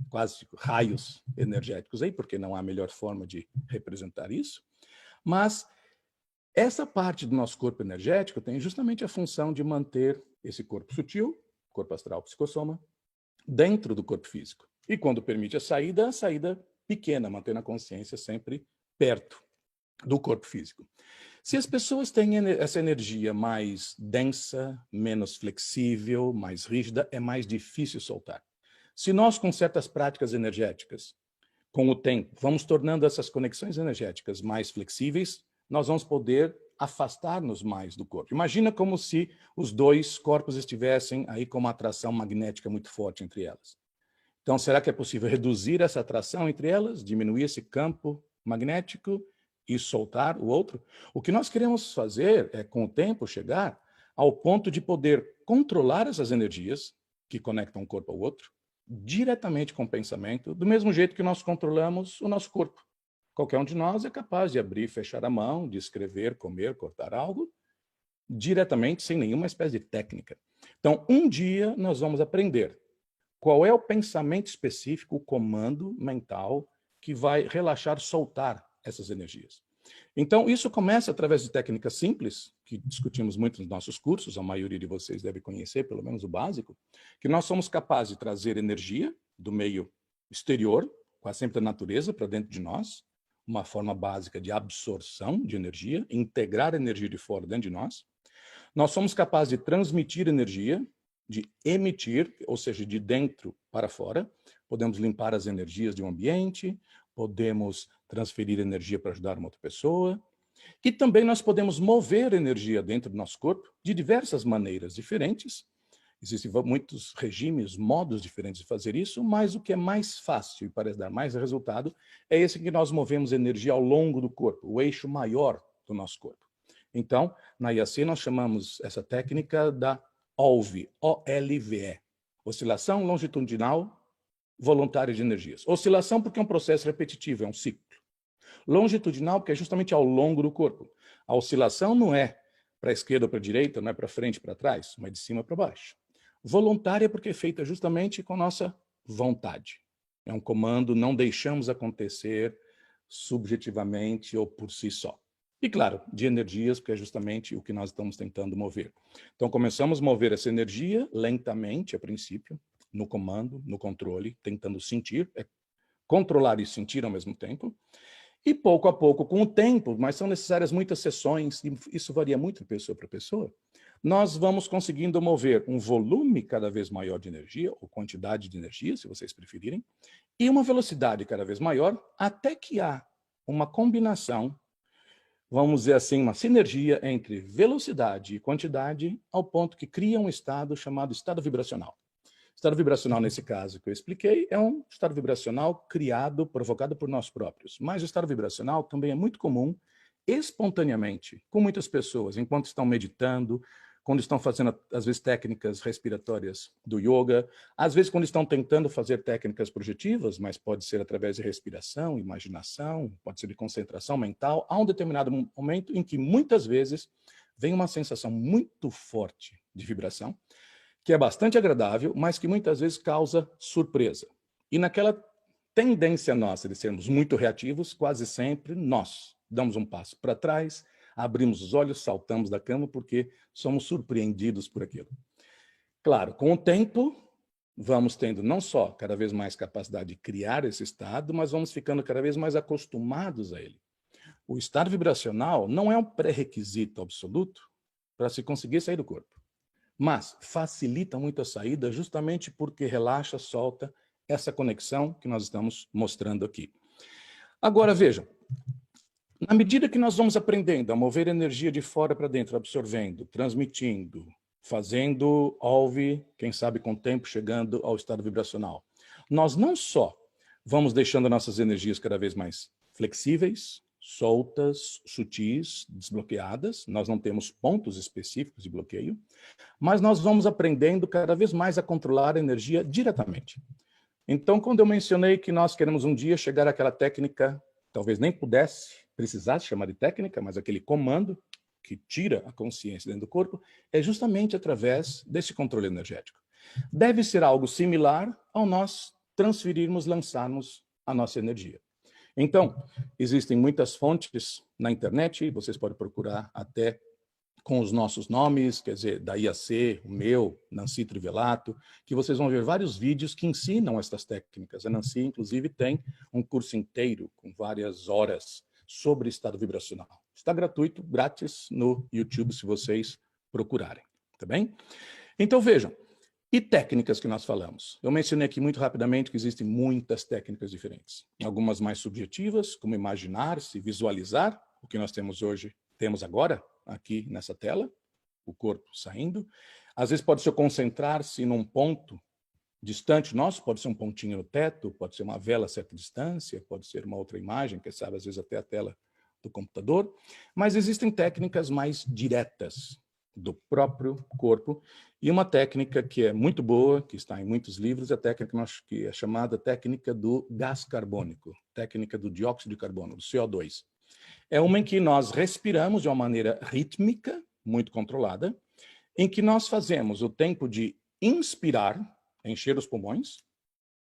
quase raios energéticos aí, porque não há melhor forma de representar isso. Mas essa parte do nosso corpo energético tem justamente a função de manter esse corpo sutil, corpo astral, psicossoma, dentro do corpo físico. E quando permite a saída pequena, mantendo a consciência sempre perto do corpo físico. Se as pessoas têm essa energia mais densa, menos flexível, mais rígida, é mais difícil soltar. Se nós, com certas práticas energéticas, com o tempo, vamos tornando essas conexões energéticas mais flexíveis, nós vamos poder afastar-nos mais do corpo. Imagina como se os dois corpos estivessem aí com uma atração magnética muito forte entre elas. Então, será que é possível reduzir essa atração entre elas, diminuir esse campo magnético e soltar o outro? O que nós queremos fazer é, com o tempo, chegar ao ponto de poder controlar essas energias que conectam um corpo ao outro, diretamente com o pensamento, do mesmo jeito que nós controlamos o nosso corpo. Qualquer um de nós é capaz de abrir e fechar a mão, de escrever, comer, cortar algo, diretamente, sem nenhuma espécie de técnica. Então, um dia nós vamos aprender qual é o pensamento específico, o comando mental que vai relaxar, soltar essas energias. Então, isso começa através de técnicas simples, que discutimos muito nos nossos cursos, a maioria de vocês deve conhecer, pelo menos o básico, que nós somos capazes de trazer energia do meio exterior, quase sempre da natureza, para dentro de nós, uma forma básica de absorção de energia, integrar a energia de fora dentro de nós. Nós somos capazes de transmitir energia, de emitir, ou seja, de dentro para fora. Podemos limpar as energias de um ambiente, podemos transferir energia para ajudar uma outra pessoa. E também nós podemos mover energia dentro do nosso corpo de diversas maneiras diferentes. Existem muitos regimes, modos diferentes de fazer isso, mas o que é mais fácil e parece dar mais resultado é esse que nós movemos energia ao longo do corpo, o eixo maior do nosso corpo. Então, na IAC nós chamamos essa técnica da OLVE, O-L-V-E, oscilação longitudinal voluntária de energias. Oscilação porque é um processo repetitivo, é um ciclo. Longitudinal porque é justamente ao longo do corpo. A oscilação não é para a esquerda ou para a direita, não é para frente ou para trás, mas de cima para baixo. Voluntária porque é feita justamente com nossa vontade. É um comando, não deixamos acontecer subjetivamente ou por si só. E, claro, de energias, porque é justamente o que nós estamos tentando mover. Então, começamos a mover essa energia lentamente, a princípio, no comando, no controle, tentando sentir, controlar e sentir ao mesmo tempo. E, pouco a pouco, com o tempo, mas são necessárias muitas sessões, e isso varia muito de pessoa para pessoa, nós vamos conseguindo mover um volume cada vez maior de energia, ou quantidade de energia, se vocês preferirem, e uma velocidade cada vez maior, até que há uma combinação, vamos dizer assim, uma sinergia entre velocidade e quantidade, ao ponto que cria um estado chamado estado vibracional. Estado vibracional, nesse caso que eu expliquei, é um estado vibracional criado, provocado por nós próprios. Mas o estado vibracional também é muito comum, espontaneamente, com muitas pessoas, enquanto estão meditando, quando estão fazendo, às vezes, técnicas respiratórias do yoga, às vezes, quando estão tentando fazer técnicas projetivas, mas pode ser através de respiração, imaginação, pode ser de concentração mental, há um determinado momento em que, muitas vezes, vem uma sensação muito forte de vibração, que é bastante agradável, mas que muitas vezes causa surpresa. E naquela tendência nossa de sermos muito reativos, quase sempre nós damos um passo para trás, abrimos os olhos, saltamos da cama porque somos surpreendidos por aquilo. Claro, com o tempo, vamos tendo não só cada vez mais capacidade de criar esse estado, mas vamos ficando cada vez mais acostumados a ele. O estado vibracional não é um pré-requisito absoluto para se conseguir sair do corpo, mas facilita muito a saída justamente porque relaxa, solta essa conexão que nós estamos mostrando aqui. Agora, vejam, na medida que nós vamos aprendendo a mover energia de fora para dentro, absorvendo, transmitindo, fazendo, quem sabe com o tempo, chegando ao estado vibracional, nós não só vamos deixando nossas energias cada vez mais flexíveis, soltas, sutis, desbloqueadas, nós não temos pontos específicos de bloqueio, mas nós vamos aprendendo cada vez mais a controlar a energia diretamente. Então, quando eu mencionei que nós queremos um dia chegar àquela técnica, talvez nem precisasse chamar de técnica, mas aquele comando que tira a consciência dentro do corpo, é justamente através desse controle energético. Deve ser algo similar ao nós transferirmos, lançarmos a nossa energia. Então, existem muitas fontes na internet, vocês podem procurar até com os nossos nomes, quer dizer, da IAC, o meu, Nancy Trivelato, que vocês vão ver vários vídeos que ensinam estas técnicas. A Nancy, inclusive, tem um curso inteiro, com várias horas, sobre estado vibracional. Está gratuito, grátis, no YouTube, se vocês procurarem, tá bem? Então, vejam, e técnicas que nós falamos? Eu mencionei aqui muito rapidamente que existem muitas técnicas diferentes. Algumas mais subjetivas, como imaginar-se, visualizar, o que nós temos agora, aqui nessa tela, o corpo saindo. Às vezes pode ser concentrar-se num ponto distante nosso, pode ser um pontinho no teto, pode ser uma vela a certa distância, pode ser uma outra imagem, quem sabe às vezes até a tela do computador, mas existem técnicas mais diretas do próprio corpo, e uma técnica que é muito boa, que está em muitos livros, é a técnica que é chamada técnica do gás carbônico, técnica do dióxido de carbono, do CO2. É uma em que nós respiramos de uma maneira rítmica, muito controlada, em que nós fazemos o tempo de inspirar, encher os pulmões,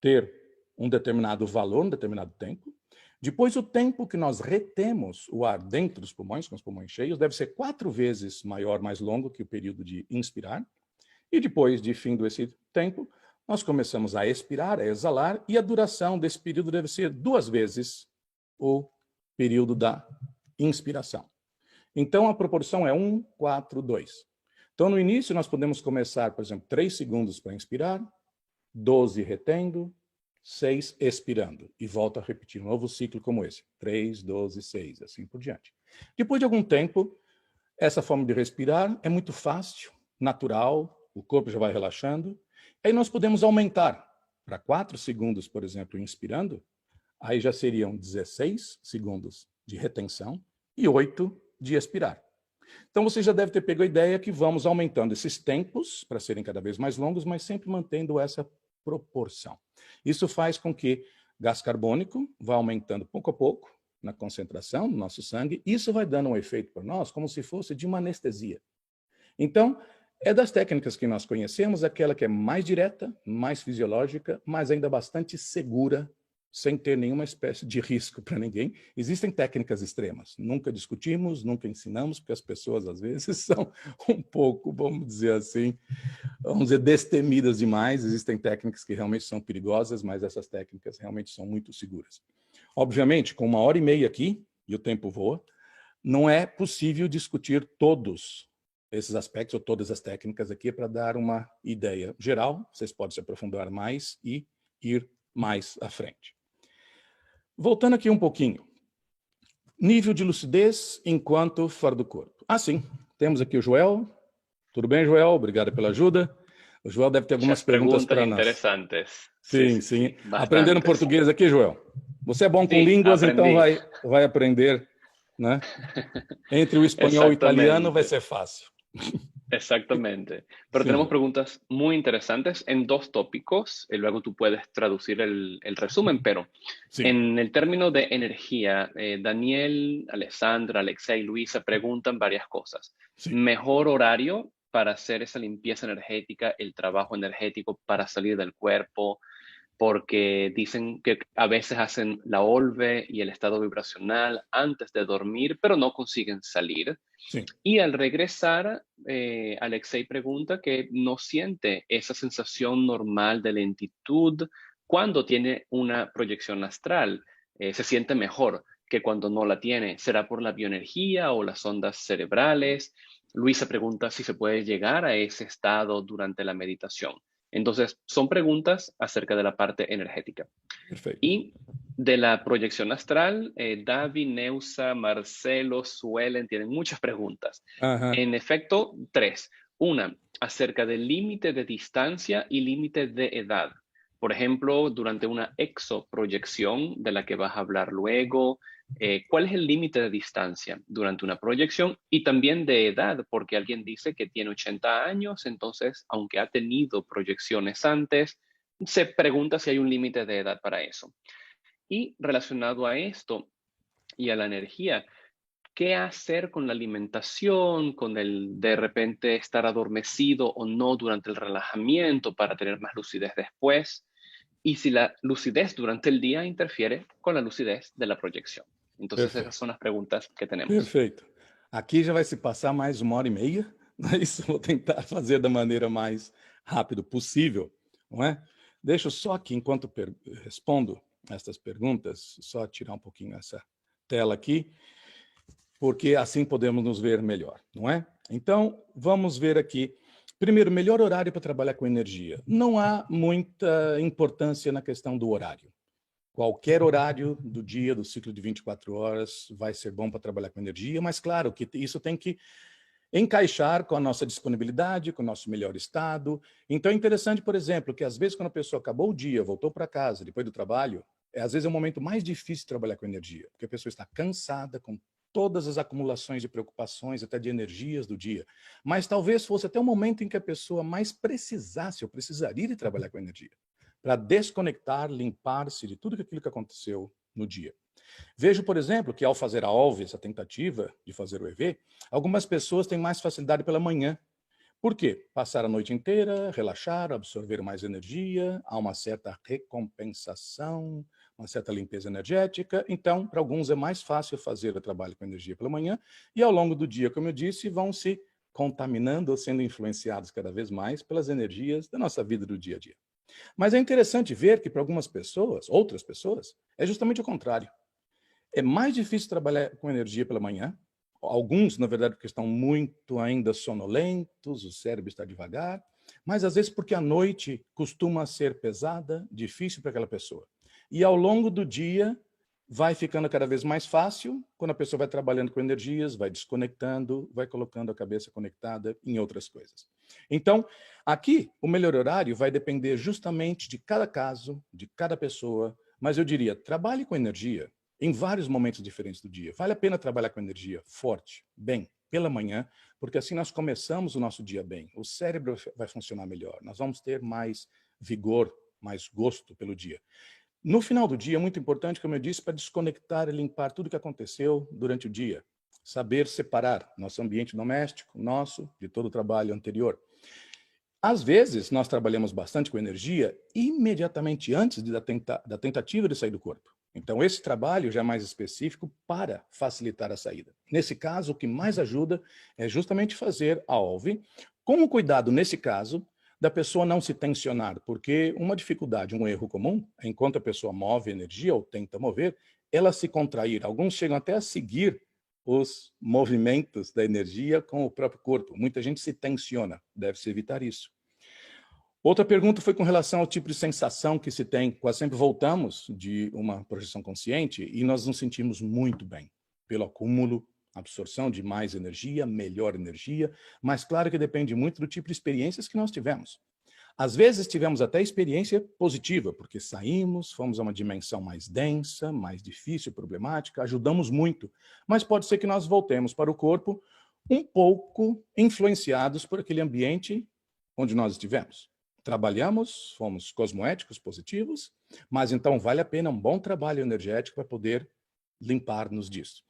ter um determinado valor, um determinado tempo. Depois, o tempo que nós retemos o ar dentro dos pulmões, com os pulmões cheios, deve ser 4 vezes maior, mais longo que o período de inspirar. E depois de fim desse tempo, nós começamos a expirar, a exalar, e a duração desse período deve ser 2 vezes o período da inspiração. Então, a proporção é 1, 4, 2. Então, no início, nós podemos começar, por exemplo, 3 segundos para inspirar, 12 retendo, 6 expirando. E volta a repetir um novo ciclo como esse. 3, 12, 6, assim por diante. Depois de algum tempo, essa forma de respirar é muito fácil, natural, o corpo já vai relaxando. Aí nós podemos aumentar para 4 segundos, por exemplo, inspirando. Aí já seriam 16 segundos de retenção e 8 de expirar. Então, você já deve ter pego a ideia que vamos aumentando esses tempos para serem cada vez mais longos, mas sempre mantendo essa proporção. Isso faz com que gás carbônico vá aumentando pouco a pouco na concentração do nosso sangue. Isso vai dando um efeito para nós como se fosse de uma anestesia. Então, é das técnicas que nós conhecemos, aquela que é mais direta, mais fisiológica, mas ainda bastante segura, sem ter nenhuma espécie de risco para ninguém. Existem técnicas extremas. Nunca discutimos, nunca ensinamos, porque as pessoas, às vezes, são um pouco, vamos dizer assim, destemidas demais. Existem técnicas que realmente são perigosas, mas essas técnicas realmente são muito seguras. Obviamente, com 1h30 aqui, e o tempo voa, não é possível discutir todos esses aspectos ou todas as técnicas aqui para dar uma ideia geral. Vocês podem se aprofundar mais e ir mais à frente. Voltando aqui um pouquinho. Nível de lucidez enquanto fora do corpo. Sim, temos aqui o Joel. Tudo bem, Joel? Obrigado pela ajuda. O Joel deve ter algumas perguntas para nós. Interessantes. Sim. Aprendendo português aqui, Joel. Você é bom com línguas, aprendi. então vai aprender, né? Entre o espanhol e o italiano vai ser fácil. Exactamente. Pero Sim, tenemos preguntas muy interesantes en dos tópicos, y luego tú puedes traducir el resumen, pero sim, en el término de energía, Daniel, Alessandra, Alexei y Luisa preguntan varias cosas. sim. Mejor horario para hacer esa limpieza energética, el trabajo energético para salir del cuerpo, porque dicen que a veces hacen la olve y el estado vibracional antes de dormir, pero no consiguen salir. Sim, Y al regresar, Alexei pregunta que no siente esa sensación normal de lentitud cuando tiene una proyección astral. Se siente mejor que cuando no la tiene. ¿Será por la bioenergía o las ondas cerebrales? Luisa pregunta si se puede llegar a ese estado durante la meditación. Entonces, son preguntas acerca de la parte energética. perfeito. Y de la proyección astral, Davi, Neusa, Marcelo, Suelen tienen muchas preguntas. Aham, En efecto, tres. Una, acerca del límite de distancia y límite de edad. Por ejemplo, durante una exoproyección de la que vas a hablar luego, ¿cuál es el límite de distancia durante una proyección y también de edad? Porque alguien dice que tiene 80 años, entonces, aunque ha tenido proyecciones antes, se pregunta si hay un límite de edad para eso. Y relacionado a esto y a la energía, ¿qué hacer con la alimentación, con el de repente estar adormecido o no durante el relajamiento para tener más lucidez después? Y si la lucidez durante el día interfiere con la lucidez de la proyección. Entonces esas perfeito, son las preguntas que tenemos. perfeito. Aqui já vai se passar mais 1h30, mas vou tentar fazer da maneira mais rápido possível, não é? Deixa eu só aqui, enquanto respondo estas perguntas, só tirar um pouquinho essa tela aqui, porque assim podemos nos ver melhor, não é? Então, vamos ver aqui. Primeiro, melhor horário para trabalhar com energia. Não há muita importância na questão do horário. Qualquer horário do dia, do ciclo de 24 horas, vai ser bom para trabalhar com energia, mas claro que isso tem que encaixar com a nossa disponibilidade, com o nosso melhor estado. Então é interessante, por exemplo, que às vezes quando a pessoa acabou o dia, voltou para casa, depois do trabalho, às vezes é o momento mais difícil de trabalhar com energia, porque a pessoa está cansada, com todas as acumulações de preocupações, até de energias do dia. Mas talvez fosse até o momento em que a pessoa mais precisasse ou precisaria de trabalhar com energia, para desconectar, limpar-se de tudo aquilo que aconteceu no dia. Vejo, por exemplo, que ao fazer a OLV, essa tentativa de fazer o EV, algumas pessoas têm mais facilidade pela manhã. Por quê? Passar a noite inteira, relaxar, absorver mais energia, há uma certa recompensação, uma certa limpeza energética. Então, para alguns é mais fácil fazer o trabalho com energia pela manhã e ao longo do dia, como eu disse, vão se contaminando ou sendo influenciados cada vez mais pelas energias da nossa vida do dia a dia. Mas é interessante ver que para algumas pessoas, outras pessoas, é justamente o contrário. É mais difícil trabalhar com energia pela manhã. Alguns, na verdade, porque estão muito ainda sonolentos, o cérebro está devagar, mas às vezes porque a noite costuma ser pesada, difícil para aquela pessoa. E ao longo do dia vai ficando cada vez mais fácil, quando a pessoa vai trabalhando com energias, vai desconectando, vai colocando a cabeça conectada em outras coisas. Então, aqui, o melhor horário vai depender justamente de cada caso, de cada pessoa, mas eu diria, trabalhe com energia em vários momentos diferentes do dia. Vale a pena trabalhar com energia forte, bem, pela manhã, porque assim nós começamos o nosso dia bem. O cérebro vai funcionar melhor, nós vamos ter mais vigor, mais gosto pelo dia. No final do dia, é muito importante, como eu disse, para desconectar e limpar tudo que aconteceu durante o dia. Saber separar nosso ambiente doméstico, nosso, de todo o trabalho anterior. Às vezes, nós trabalhamos bastante com energia imediatamente antes da tentativa de sair do corpo. Então, esse trabalho já é mais específico para facilitar a saída. Nesse caso, o que mais ajuda é justamente fazer a OLV, com o cuidado, nesse caso, da pessoa não se tensionar, porque uma dificuldade, um erro comum, é enquanto a pessoa move energia ou tenta mover, ela se contrair. Alguns chegam até a seguir os movimentos da energia com o próprio corpo. Muita gente se tensiona, deve-se evitar isso. Outra pergunta foi com relação ao tipo de sensação que se tem. Quase sempre voltamos de uma projeção consciente e nós nos sentimos muito bem pelo acúmulo, absorção de mais energia, melhor energia, mas claro que depende muito do tipo de experiências que nós tivemos. Às vezes tivemos até experiência positiva, porque saímos, fomos a uma dimensão mais densa, mais difícil, problemática, ajudamos muito, mas pode ser que nós voltemos para o corpo um pouco influenciados por aquele ambiente onde nós estivemos. Trabalhamos, fomos cosmoéticos, positivos, mas então vale a pena um bom trabalho energético para poder limpar-nos disso.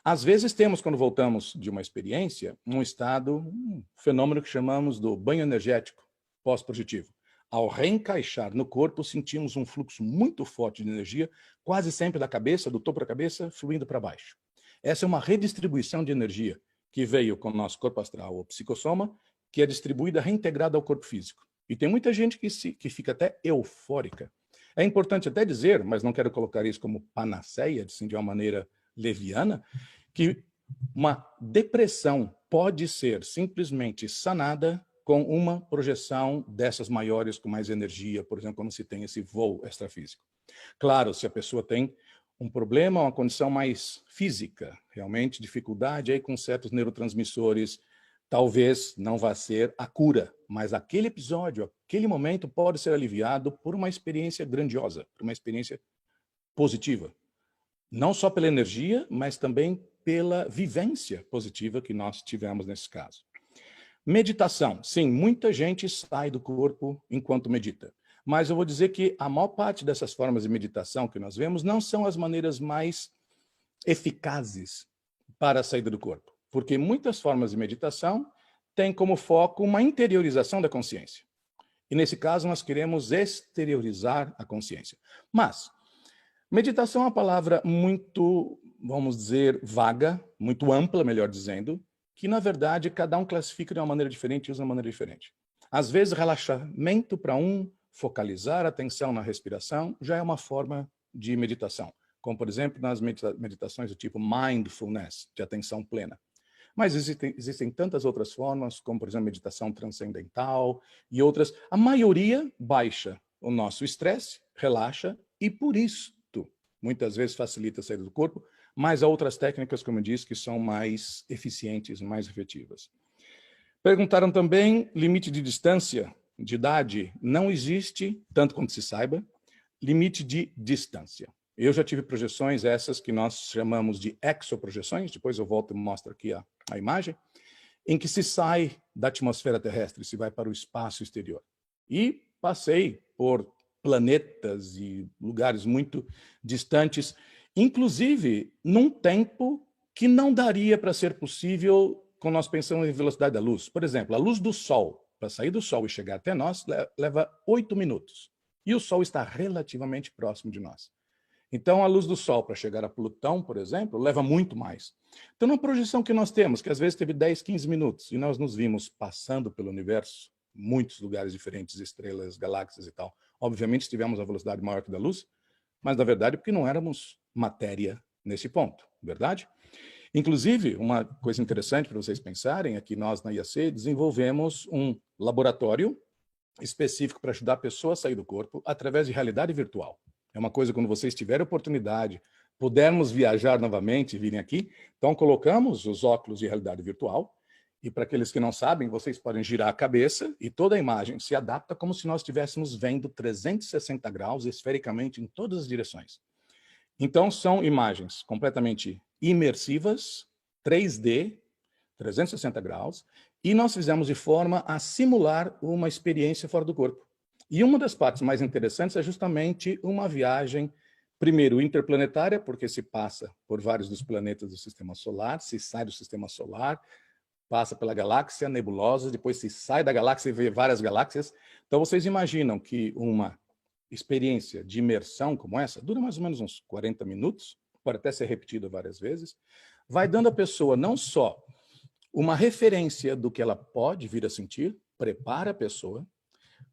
Às vezes temos, quando voltamos de uma experiência, um estado, um fenômeno que chamamos do banho energético pós-projetivo. Ao reencaixar no corpo, sentimos um fluxo muito forte de energia, quase sempre da cabeça, do topo da cabeça, fluindo para baixo. Essa é uma redistribuição de energia que veio com o nosso corpo astral ou psicossoma, que é distribuída, reintegrada ao corpo físico. E tem muita gente que fica até eufórica. É importante até dizer, mas não quero colocar isso como panaceia, assim, de uma maneira leviana, que uma depressão pode ser simplesmente sanada com uma projeção dessas maiores, com mais energia, por exemplo, quando se tem esse voo extrafísico. Claro, se a pessoa tem um problema, uma condição mais física, realmente dificuldade aí com certos neurotransmissores, talvez não vá ser a cura, mas aquele episódio, aquele momento pode ser aliviado por uma experiência grandiosa, por uma experiência positiva. Não só pela energia, mas também pela vivência positiva que nós tivemos nesse caso. Meditação. Sim, muita gente sai do corpo enquanto medita. Mas eu vou dizer que a maior parte dessas formas de meditação que nós vemos não são as maneiras mais eficazes para a saída do corpo. Porque muitas formas de meditação têm como foco uma interiorização da consciência. E nesse caso nós queremos exteriorizar a consciência. Mas meditação é uma palavra muito, vamos dizer, vaga, muito ampla, melhor dizendo, que na verdade cada um classifica de uma maneira diferente e usa de uma maneira diferente. Às vezes relaxamento para um, focalizar a atenção na respiração, já é uma forma de meditação. Como por exemplo nas meditações do tipo mindfulness, de atenção plena. Mas existem tantas outras formas, como, por exemplo, meditação transcendental e outras. A maioria baixa o nosso estresse, relaxa, e por isso, muitas vezes facilita a saída do corpo, mas há outras técnicas, como eu disse, que são mais eficientes, mais efetivas. Perguntaram também, limite de distância, de idade. Não existe, tanto quanto se saiba, limite de distância. Eu já tive projeções, essas que nós chamamos de exoprojeções, depois eu volto e mostro aqui a imagem, em que se sai da atmosfera terrestre, se vai para o espaço exterior. E passei por planetas e lugares muito distantes, inclusive num tempo que não daria para ser possível quando nós pensamos em velocidade da luz. Por exemplo, a luz do Sol, para sair do Sol e chegar até nós, leva 8 minutos. E o Sol está relativamente próximo de nós. Então, a luz do Sol para chegar a Plutão, por exemplo, leva muito mais. Então, uma projeção que nós temos, que às vezes teve 10, 15 minutos, e nós nos vimos passando pelo universo, muitos lugares diferentes, estrelas, galáxias e tal. Obviamente, tivemos a velocidade maior que da luz, mas, na verdade, porque não éramos matéria nesse ponto, verdade? Inclusive, uma coisa interessante para vocês pensarem é que nós, na IAC, desenvolvemos um laboratório específico para ajudar a pessoa a sair do corpo através de realidade virtual. É uma coisa, quando vocês tiverem oportunidade, pudermos viajar novamente e virem aqui, então colocamos os óculos de realidade virtual, e para aqueles que não sabem, vocês podem girar a cabeça e toda a imagem se adapta como se nós estivéssemos vendo 360 graus esfericamente em todas as direções. Então, são imagens completamente imersivas, 3D, 360 graus, e nós fizemos de forma a simular uma experiência fora do corpo. E uma das partes mais interessantes é justamente uma viagem, primeiro, interplanetária, porque se passa por vários dos planetas do Sistema Solar, se sai do Sistema Solar, passa pela galáxia, nebulosa, depois se sai da galáxia e vê várias galáxias. Então, vocês imaginam que uma experiência de imersão como essa dura mais ou menos uns 40 minutos, pode até ser repetida várias vezes, vai dando à pessoa não só uma referência do que ela pode vir a sentir, prepara a pessoa,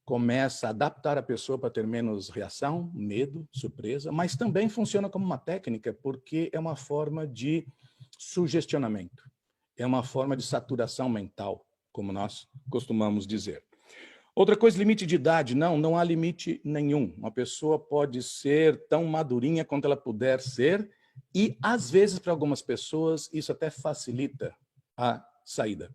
começa a adaptar a pessoa para ter menos reação, medo, surpresa, mas também funciona como uma técnica porque é uma forma de sugestionamento, é uma forma de saturação mental, como nós costumamos dizer. Outra coisa, limite de idade. Não há limite nenhum. Uma pessoa pode ser tão madurinha quanto ela puder ser e, às vezes, para algumas pessoas, isso até facilita a saída.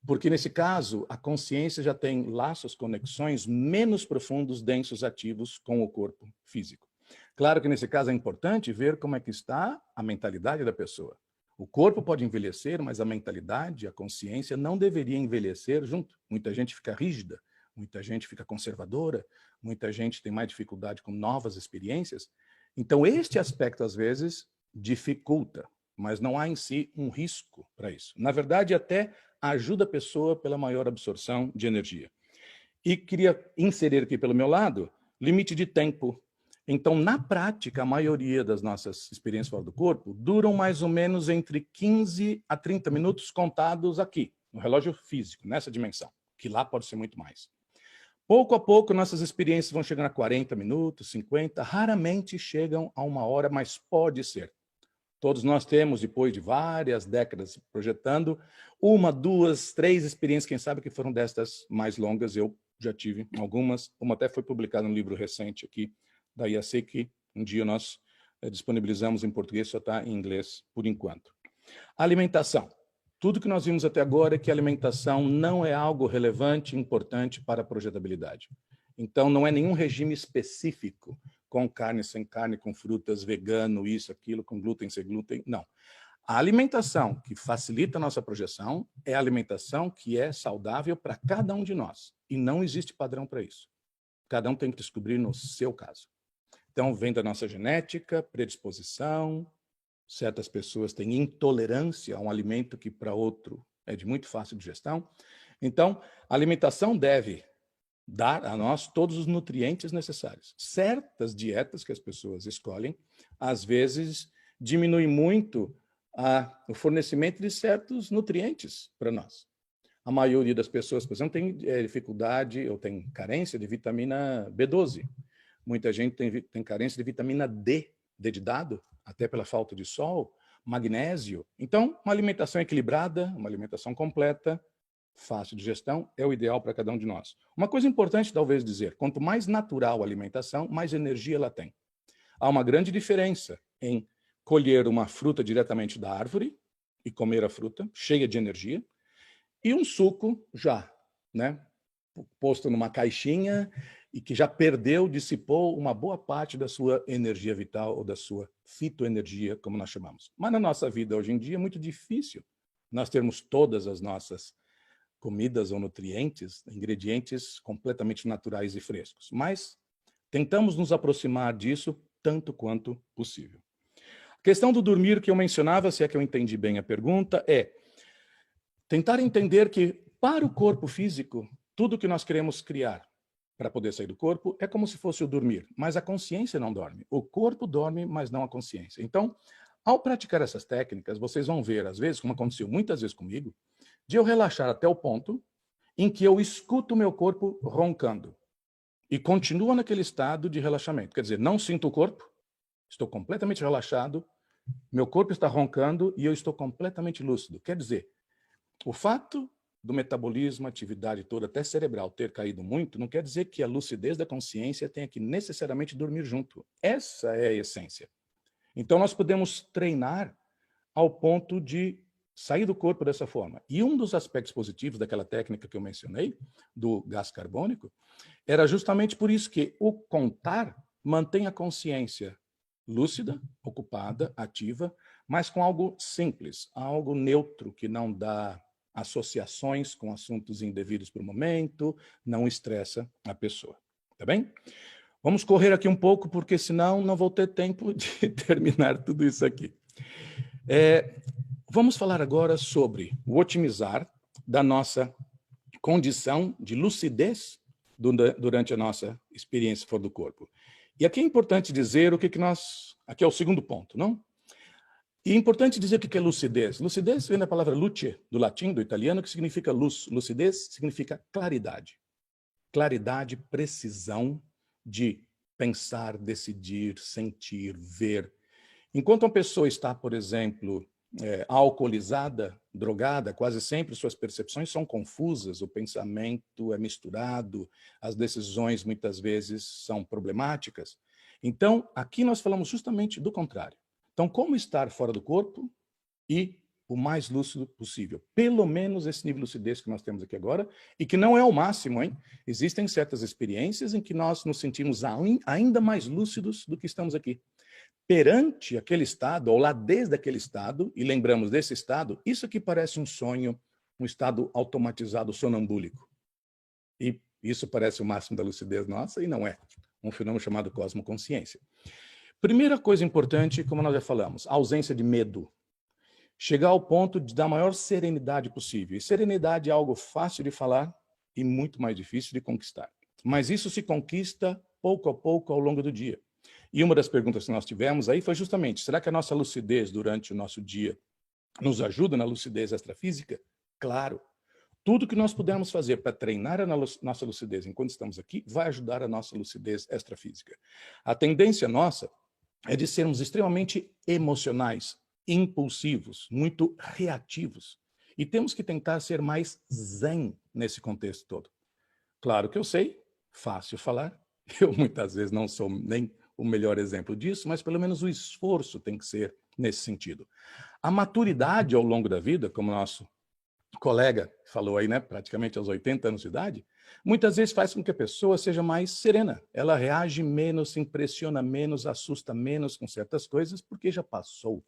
Porque, nesse caso, a consciência já tem laços, conexões menos profundos, densos, ativos com o corpo físico. Claro que, nesse caso, é importante ver como é que está a mentalidade da pessoa. O corpo pode envelhecer, mas a mentalidade, a consciência não deveria envelhecer junto. Muita gente fica rígida, muita gente fica conservadora, muita gente tem mais dificuldade com novas experiências. Então, este aspecto, às vezes, dificulta, mas não há em si um risco para isso. Na verdade, até ajuda a pessoa pela maior absorção de energia. E queria inserir aqui pelo meu lado, limite de tempo. Então, na prática, a maioria das nossas experiências fora do corpo duram mais ou menos entre 15 a 30 minutos contados aqui, no relógio físico, nessa dimensão, que lá pode ser muito mais. Pouco a pouco, nossas experiências vão chegando a 40 minutos, 50, raramente chegam a 1 hora, mas pode ser. Todos nós temos, depois de várias décadas projetando, 1, 2, 3 experiências, quem sabe que foram destas mais longas, eu já tive algumas, uma até foi publicada num livro recente aqui, da IAC, que um dia nós disponibilizamos em português, só está em inglês por enquanto. Alimentação. Tudo que nós vimos até agora é que a alimentação não é algo relevante e importante para a projetabilidade. Então, não é nenhum regime específico, com carne, sem carne, com frutas, vegano, isso, aquilo, com glúten, sem glúten, não. A alimentação que facilita a nossa projeção é a alimentação que é saudável para cada um de nós. E não existe padrão para isso. Cada um tem que descobrir no seu caso. Então, vem da nossa genética, predisposição, certas pessoas têm intolerância a um alimento que para outro é de muito fácil digestão. Então, a alimentação deve dar a nós todos os nutrientes necessários. Certas dietas que as pessoas escolhem, às vezes, diminuem muito o fornecimento de certos nutrientes para nós. A maioria das pessoas, por exemplo, tem dificuldade ou tem carência de vitamina B12. Muita gente tem carência de vitamina D, D de dado, até pela falta de sol, magnésio. Então, uma alimentação equilibrada, uma alimentação completa, fácil de digestão, é o ideal para cada um de nós. Uma coisa importante, talvez, dizer, quanto mais natural a alimentação, mais energia ela tem. Há uma grande diferença em colher uma fruta diretamente da árvore e comer a fruta, cheia de energia, e um suco já, né, posto numa caixinha e que já perdeu, dissipou uma boa parte da sua energia vital ou da sua fitoenergia, como nós chamamos. Mas na nossa vida hoje em dia é muito difícil nós termos todas as nossas comidas ou nutrientes, ingredientes completamente naturais e frescos. Mas tentamos nos aproximar disso tanto quanto possível. A questão do dormir que eu mencionava, se é que eu entendi bem a pergunta, é tentar entender que para o corpo físico, tudo que nós queremos criar para poder sair do corpo é como se fosse o dormir, mas a consciência não dorme. O corpo dorme, mas não a consciência. Então, ao praticar essas técnicas, vocês vão ver, às vezes, como aconteceu muitas vezes comigo, de eu relaxar até o ponto em que eu escuto o meu corpo roncando e continuo naquele estado de relaxamento. Quer dizer, não sinto o corpo, estou completamente relaxado, meu corpo está roncando e eu estou completamente lúcido. Quer dizer, o fato do metabolismo, atividade toda, até cerebral, ter caído muito, não quer dizer que a lucidez da consciência tenha que necessariamente dormir junto. Essa é a essência. Então, nós podemos treinar ao ponto de sair do corpo dessa forma. E um dos aspectos positivos daquela técnica que eu mencionei, do gás carbônico, era justamente por isso que o contar mantém a consciência lúcida, ocupada, ativa, mas com algo simples, algo neutro, que não dá associações com assuntos indevidos para o momento, não estressa a pessoa. Tá bem? Vamos correr aqui um pouco, porque senão não vou ter tempo de terminar tudo isso aqui. Vamos falar agora sobre o otimizar da nossa condição de lucidez durante a nossa experiência fora do corpo. E aqui é importante dizer o que nós... Aqui é o segundo ponto, não? E é importante dizer o que é lucidez. Lucidez vem da palavra luce, do latim, do italiano, que significa luz. Lucidez significa claridade. Claridade, precisão de pensar, decidir, sentir, ver. Enquanto uma pessoa está, por exemplo, alcoolizada, drogada, quase sempre suas percepções são confusas, o pensamento é misturado, as decisões muitas vezes são problemáticas. Então, aqui nós falamos justamente do contrário. Então, como estar fora do corpo e o mais lúcido possível. Pelo menos esse nível de lucidez que nós temos aqui agora, e que não é o máximo, hein? Existem certas experiências em que nós nos sentimos ainda mais lúcidos do que estamos aqui. perante aquele estado, ou lá desde aquele estado, e lembramos desse estado, isso aqui parece um sonho, um estado automatizado sonambúlico. E isso parece o máximo da lucidez nossa, e não é. Um fenômeno chamado cosmoconsciência. Primeira coisa importante, como nós já falamos, a ausência de medo. Chegar ao ponto de dar a maior serenidade possível. E serenidade é algo fácil de falar e muito mais difícil de conquistar. Mas isso se conquista pouco a pouco ao longo do dia. E uma das perguntas que nós tivemos aí foi justamente, será que a nossa lucidez durante o nosso dia nos ajuda na lucidez extrafísica? Claro. Tudo que nós pudermos fazer para treinar a nossa lucidez enquanto estamos aqui vai ajudar a nossa lucidez extrafísica. A tendência nossa é de sermos extremamente emocionais, impulsivos, muito reativos. E temos que tentar ser mais zen nesse contexto todo. Claro que eu sei, fácil falar, eu muitas vezes não sou nem o melhor exemplo disso, mas pelo menos o esforço tem que ser nesse sentido. A maturidade ao longo da vida, como nosso colega falou aí, né, praticamente aos 80 anos de idade, muitas vezes faz com que a pessoa seja mais serena. Ela reage menos, se impressiona menos, assusta menos com certas coisas, porque já passou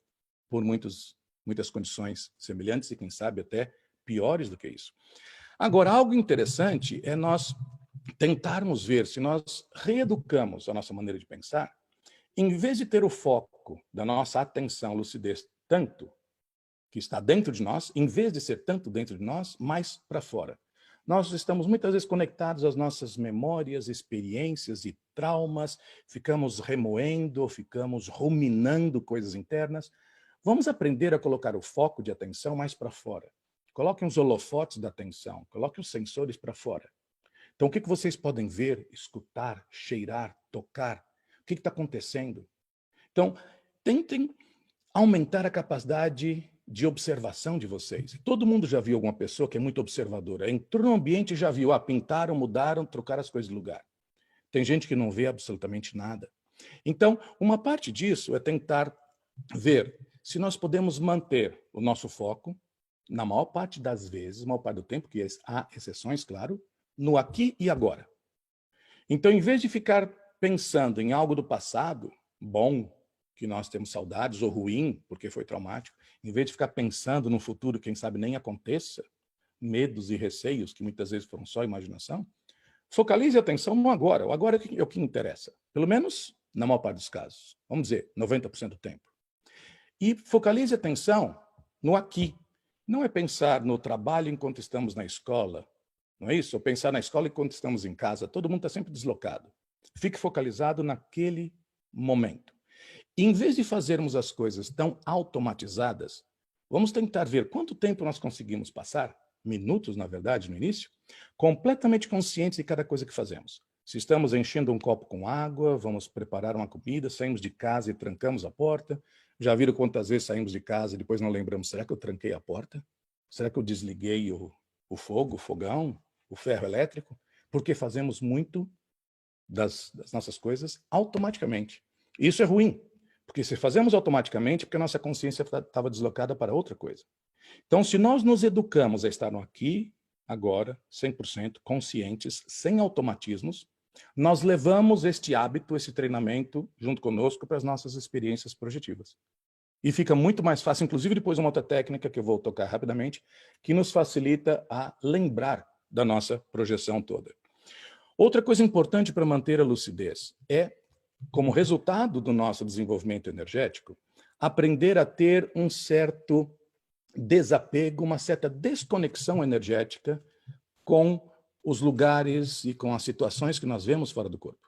por muitas condições semelhantes e, quem sabe, até piores do que isso. Agora, algo interessante é nós tentarmos ver se nós reeducamos a nossa maneira de pensar, em vez de ter o foco da nossa atenção, lucidez, tanto que está dentro de nós, em vez de ser tanto dentro de nós, mais para fora. Nós estamos muitas vezes conectados às nossas memórias, experiências e traumas, ficamos remoendo, ficamos ruminando coisas internas. Vamos aprender a colocar o foco de atenção mais para fora. Coloquem os holofotes da atenção, coloquem os sensores para fora. Então, o que vocês podem ver, escutar, cheirar, tocar? O que está acontecendo? Então, tentem aumentar a capacidade de observação de vocês. Todo mundo já viu alguma pessoa que é muito observadora. Entrou no ambiente e já viu, pintaram, mudaram, trocaram as coisas de lugar. Tem gente que não vê absolutamente nada. Então, uma parte disso é tentar ver se nós podemos manter o nosso foco, na maior parte das vezes, maior parte do tempo, que há exceções, claro, no aqui e agora. Então, em vez de ficar pensando em algo do passado, bom, que nós temos saudades, ou ruim, porque foi traumático, em vez de ficar pensando no futuro, quem sabe nem aconteça, medos e receios, que muitas vezes foram só imaginação, focalize a atenção no agora. O agora é o que interessa, pelo menos na maior parte dos casos. Vamos dizer, 90% do tempo. E focalize a atenção no aqui. Não é pensar no trabalho enquanto estamos na escola, não é isso? Ou pensar na escola enquanto estamos em casa. Todo mundo está sempre deslocado. Fique focalizado naquele momento. E, em vez de fazermos as coisas tão automatizadas, vamos tentar ver quanto tempo nós conseguimos passar, minutos, na verdade, no início, completamente conscientes de cada coisa que fazemos. Se estamos enchendo um copo com água, vamos preparar uma comida, saímos de casa e trancamos a porta. Já viram quantas vezes saímos de casa e depois não lembramos, será que eu tranquei a porta? Será que eu desliguei o fogo, o fogão, o ferro elétrico? Porque fazemos muito das nossas coisas automaticamente. Isso é ruim. Porque se fazemos automaticamente, porque a nossa consciência estava deslocada para outra coisa. Então, se nós nos educamos a estar no aqui, agora, 100% conscientes, sem automatismos, nós levamos este hábito, esse treinamento, junto conosco para as nossas experiências projetivas. E fica muito mais fácil, inclusive depois uma outra técnica que eu vou tocar rapidamente, que nos facilita a lembrar da nossa projeção toda. Outra coisa importante para manter a lucidez é, como resultado do nosso desenvolvimento energético, aprender a ter um certo desapego, uma certa desconexão energética com os lugares e com as situações que nós vemos fora do corpo.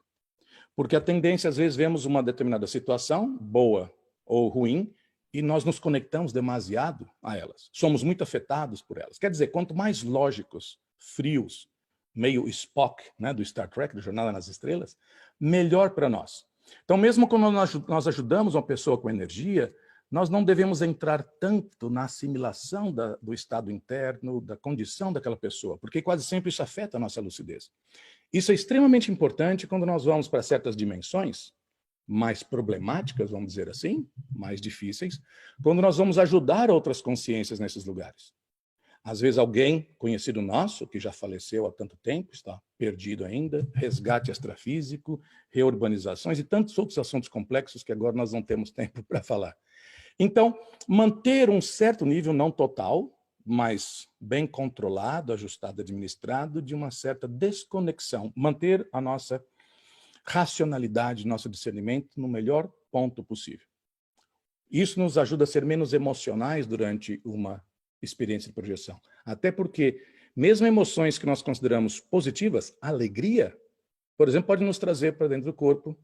Porque a tendência, às vezes, vemos uma determinada situação, boa ou ruim, e nós nos conectamos demasiado a elas. Somos muito afetados por elas. Quer dizer, quanto mais lógicos, frios, meio Spock, né, do Star Trek, do Jornada nas Estrelas, melhor para nós. Então, mesmo quando nós ajudamos uma pessoa com energia, nós não devemos entrar tanto na assimilação do estado interno, da condição daquela pessoa, porque quase sempre isso afeta a nossa lucidez. Isso é extremamente importante quando nós vamos para certas dimensões mais problemáticas, vamos dizer assim, mais difíceis, quando nós vamos ajudar outras consciências nesses lugares. Às vezes alguém conhecido nosso, que já faleceu há tanto tempo, está perdido ainda, resgate extrafísico, reurbanizações e tantos outros assuntos complexos que agora nós não temos tempo para falar. Então, manter um certo nível, não total, mas bem controlado, ajustado, administrado, de uma certa desconexão, manter a nossa racionalidade, nosso discernimento no melhor ponto possível. Isso nos ajuda a ser menos emocionais durante uma experiência de projeção. Até porque, mesmo emoções que nós consideramos positivas, alegria, por exemplo, pode nos trazer para dentro do corpo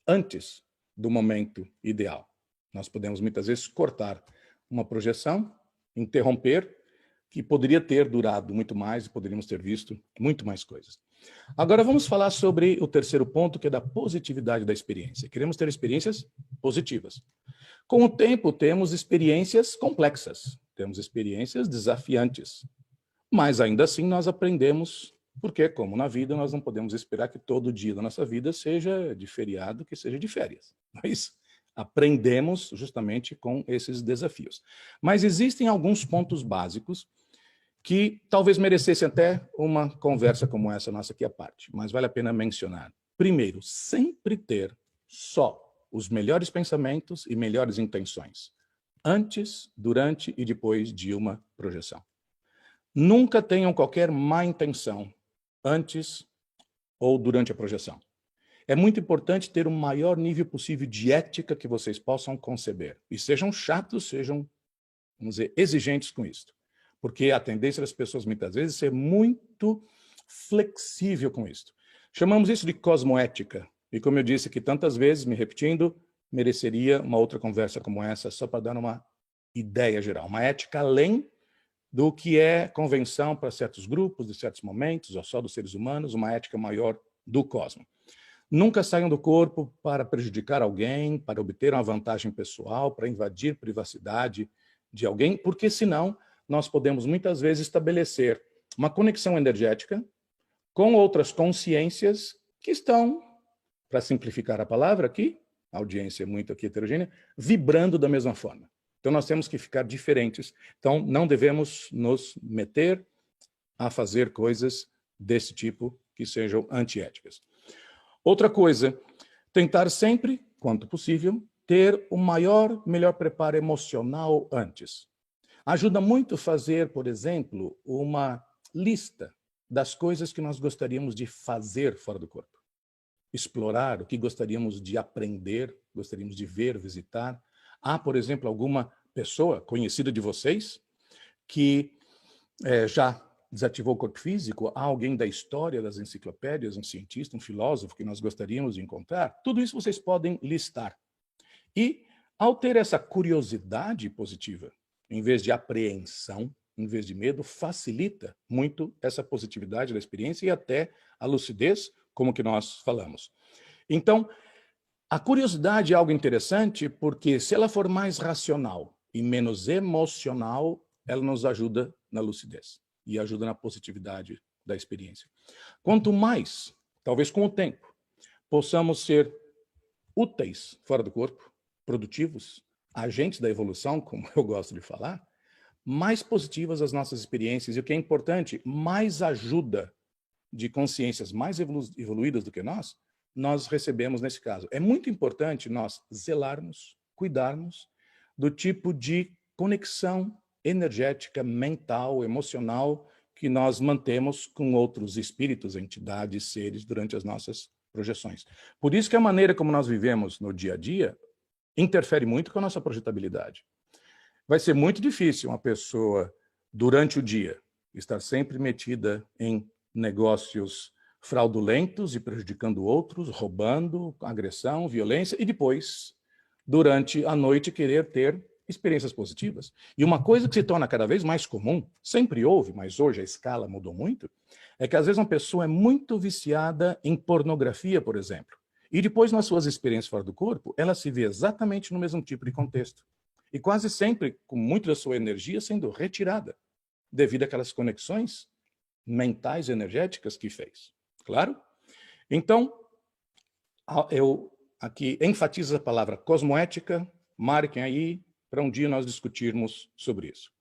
antes do momento ideal. Nós podemos, muitas vezes, cortar uma projeção, interromper, que poderia ter durado muito mais e poderíamos ter visto muito mais coisas. Agora vamos falar sobre o terceiro ponto, que é da positividade da experiência. Queremos ter experiências positivas. Com o tempo, temos experiências complexas, temos experiências desafiantes, mas ainda assim nós aprendemos, porque, como na vida, nós não podemos esperar que todo dia da nossa vida seja de feriado, que seja de férias. Mas aprendemos justamente com esses desafios. Mas existem alguns pontos básicos que talvez merecessem até uma conversa como essa nossa aqui à parte, mas vale a pena mencionar. Primeiro, sempre ter só os melhores pensamentos e melhores intenções, antes, durante e depois de uma projeção. Nunca tenham qualquer má intenção antes ou durante a projeção. É muito importante ter o maior nível possível de ética que vocês possam conceber. E sejam chatos, sejam, vamos dizer, exigentes com isso. Porque a tendência das pessoas, muitas vezes, é ser muito flexível com isso. Chamamos isso de cosmoética. E como eu disse aqui tantas vezes, me repetindo, mereceria uma outra conversa como essa, só para dar uma ideia geral. Uma ética além do que é convenção para certos grupos, de certos momentos, ou só dos seres humanos, uma ética maior do cosmos. Nunca saiam do corpo para prejudicar alguém, para obter uma vantagem pessoal, para invadir privacidade de alguém, porque senão nós podemos muitas vezes estabelecer uma conexão energética com outras consciências que estão, para simplificar a palavra aqui, a audiência é muito aqui heterogênea, vibrando da mesma forma. Então nós temos que ficar diferentes. Então não devemos nos meter a fazer coisas desse tipo que sejam antiéticas. Outra coisa, tentar sempre, quanto possível, ter o melhor preparo emocional antes. Ajuda muito fazer, por exemplo, uma lista das coisas que nós gostaríamos de fazer fora do corpo. Explorar o que gostaríamos de aprender, gostaríamos de ver, visitar. Há, por exemplo, alguma pessoa conhecida de vocês que já desativou o corpo físico? Há alguém da história das enciclopédias, um cientista, um filósofo que nós gostaríamos de encontrar? Tudo isso vocês podem listar. E, ao ter essa curiosidade positiva, em vez de apreensão, em vez de medo, facilita muito essa positividade da experiência e até a lucidez, como que nós falamos. Então, a curiosidade é algo interessante porque se ela for mais racional e menos emocional, ela nos ajuda na lucidez e ajuda na positividade da experiência. Quanto mais, talvez com o tempo, possamos ser úteis fora do corpo, produtivos, agentes da evolução, como eu gosto de falar, mais positivas as nossas experiências e, o que é importante, mais ajuda de consciências mais evoluídas do que nós recebemos nesse caso. É muito importante nós zelarmos, cuidarmos do tipo de conexão energética, mental, emocional que nós mantemos com outros espíritos, entidades, seres durante as nossas projeções. Por isso que a maneira como nós vivemos no dia a dia interfere muito com a nossa projetabilidade. Vai ser muito difícil uma pessoa, durante o dia, estar sempre metida em negócios fraudulentos e prejudicando outros, roubando, agressão, violência, e depois, durante a noite, querer ter experiências positivas. E uma coisa que se torna cada vez mais comum, sempre houve, mas hoje a escala mudou muito, é que às vezes uma pessoa é muito viciada em pornografia, por exemplo, e depois nas suas experiências fora do corpo, ela se vê exatamente no mesmo tipo de contexto. E quase sempre com muito da sua energia sendo retirada, devido àquelas conexões mentais e energéticas que fez. Claro? Então, eu aqui enfatizo a palavra cosmoética, marquem aí, para um dia nós discutirmos sobre isso.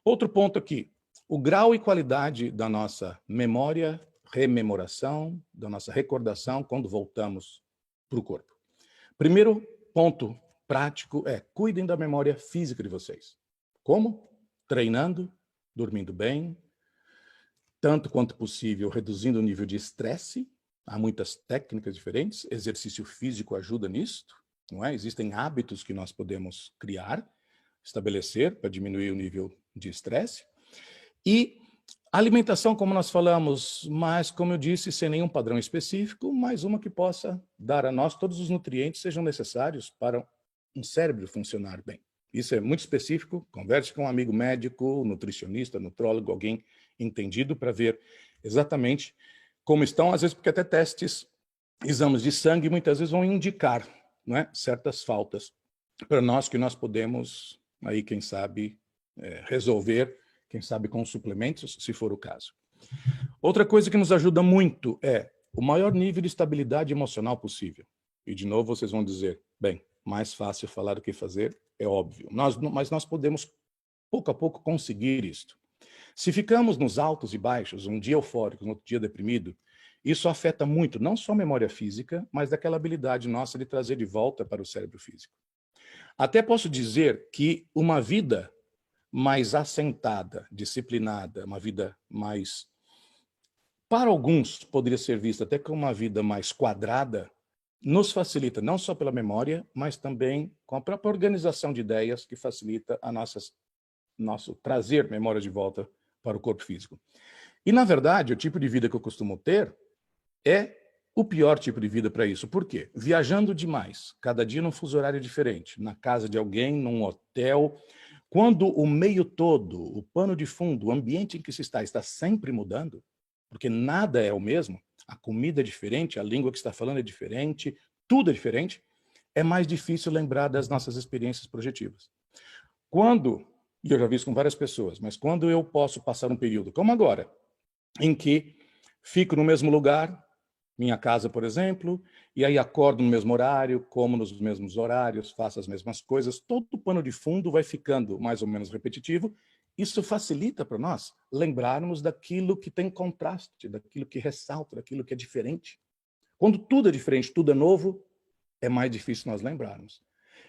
Outro ponto aqui, o grau e qualidade da nossa memória, rememoração, da nossa recordação quando voltamos para o corpo. Primeiro ponto prático é: cuidem da memória física de vocês. Como? Treinando, dormindo bem, tanto quanto possível reduzindo o nível de estresse. Há muitas técnicas diferentes, exercício físico ajuda nisso, não é? Existem hábitos que nós podemos criar, estabelecer para diminuir o nível de estresse. E alimentação, como nós falamos, mas, como eu disse, sem nenhum padrão específico, mas uma que possa dar a nós todos os nutrientes que sejam necessários para um cérebro funcionar bem. Isso é muito específico, converse com um amigo médico, nutricionista, nutrólogo, alguém entendido para ver exatamente como estão, às vezes porque até testes, exames de sangue, muitas vezes vão indicar, não é, certas faltas para nós que nós podemos, aí quem sabe, resolver, quem sabe com suplementos, se for o caso. Outra coisa que nos ajuda muito é o maior nível de estabilidade emocional possível. E, de novo, vocês vão dizer, bem, mais fácil falar do que fazer, é óbvio. Mas nós podemos, pouco a pouco, conseguir isto. Se ficamos nos altos e baixos, um dia eufórico, outro dia deprimido, isso afeta muito, não só a memória física, mas daquela habilidade nossa de trazer de volta para o cérebro físico. Até posso dizer que uma vida mais assentada, disciplinada, uma vida mais... Para alguns, poderia ser vista até como uma vida mais quadrada, nos facilita não só pela memória, mas também com a própria organização de ideias que facilita a nosso trazer memória de volta para o corpo físico. E, na verdade, o tipo de vida que eu costumo ter é o pior tipo de vida para isso. Por quê? Viajando demais, cada dia num fuso horário diferente, na casa de alguém, num hotel. Quando o meio todo, o pano de fundo, o ambiente em que se está sempre mudando, porque nada é o mesmo, a comida é diferente, a língua que está falando é diferente, tudo é diferente, é mais difícil lembrar das nossas experiências projetivas. Quando, e eu já vi isso com várias pessoas, mas quando eu posso passar um período, como agora, em que fico no mesmo lugar, minha casa, por exemplo, e aí acordo no mesmo horário, como nos mesmos horários, faço as mesmas coisas, todo o pano de fundo vai ficando mais ou menos repetitivo. Isso facilita para nós lembrarmos daquilo que tem contraste, daquilo que ressalta, daquilo que é diferente. Quando tudo é diferente, tudo é novo, é mais difícil nós lembrarmos.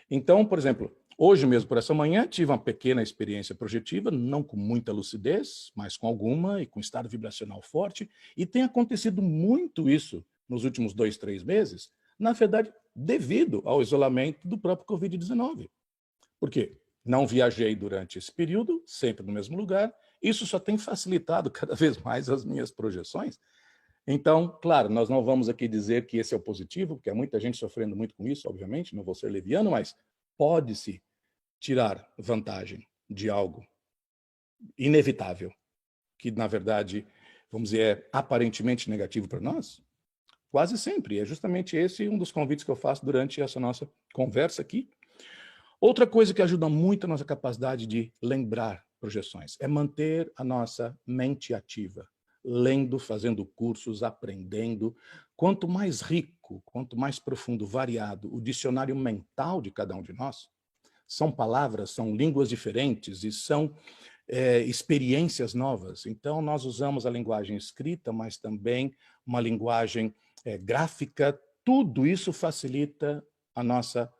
Então, por exemplo, hoje mesmo, por essa manhã, tive uma pequena experiência projetiva, não com muita lucidez, mas com alguma, e com estado vibracional forte, e tem acontecido muito isso nos últimos 2, 3 meses, na verdade, devido ao isolamento do próprio Covid-19. Por quê? Não viajei durante esse período, sempre no mesmo lugar, isso só tem facilitado cada vez mais as minhas projeções. Então, claro, nós não vamos aqui dizer que esse é o positivo, porque há muita gente sofrendo muito com isso, obviamente, não vou ser leviano, mas pode-se tirar vantagem de algo inevitável, que, na verdade, vamos dizer, é aparentemente negativo para nós? Quase sempre. É justamente esse um dos convites que eu faço durante essa nossa conversa aqui. Outra coisa que ajuda muito a nossa capacidade de lembrar projeções é manter a nossa mente ativa, lendo, fazendo cursos, aprendendo. Quanto mais rico, quanto mais profundo, variado o dicionário mental de cada um de nós, são palavras, são línguas diferentes e são experiências novas. Então, nós usamos a linguagem escrita, mas também uma linguagem gráfica. Tudo isso facilita a nossa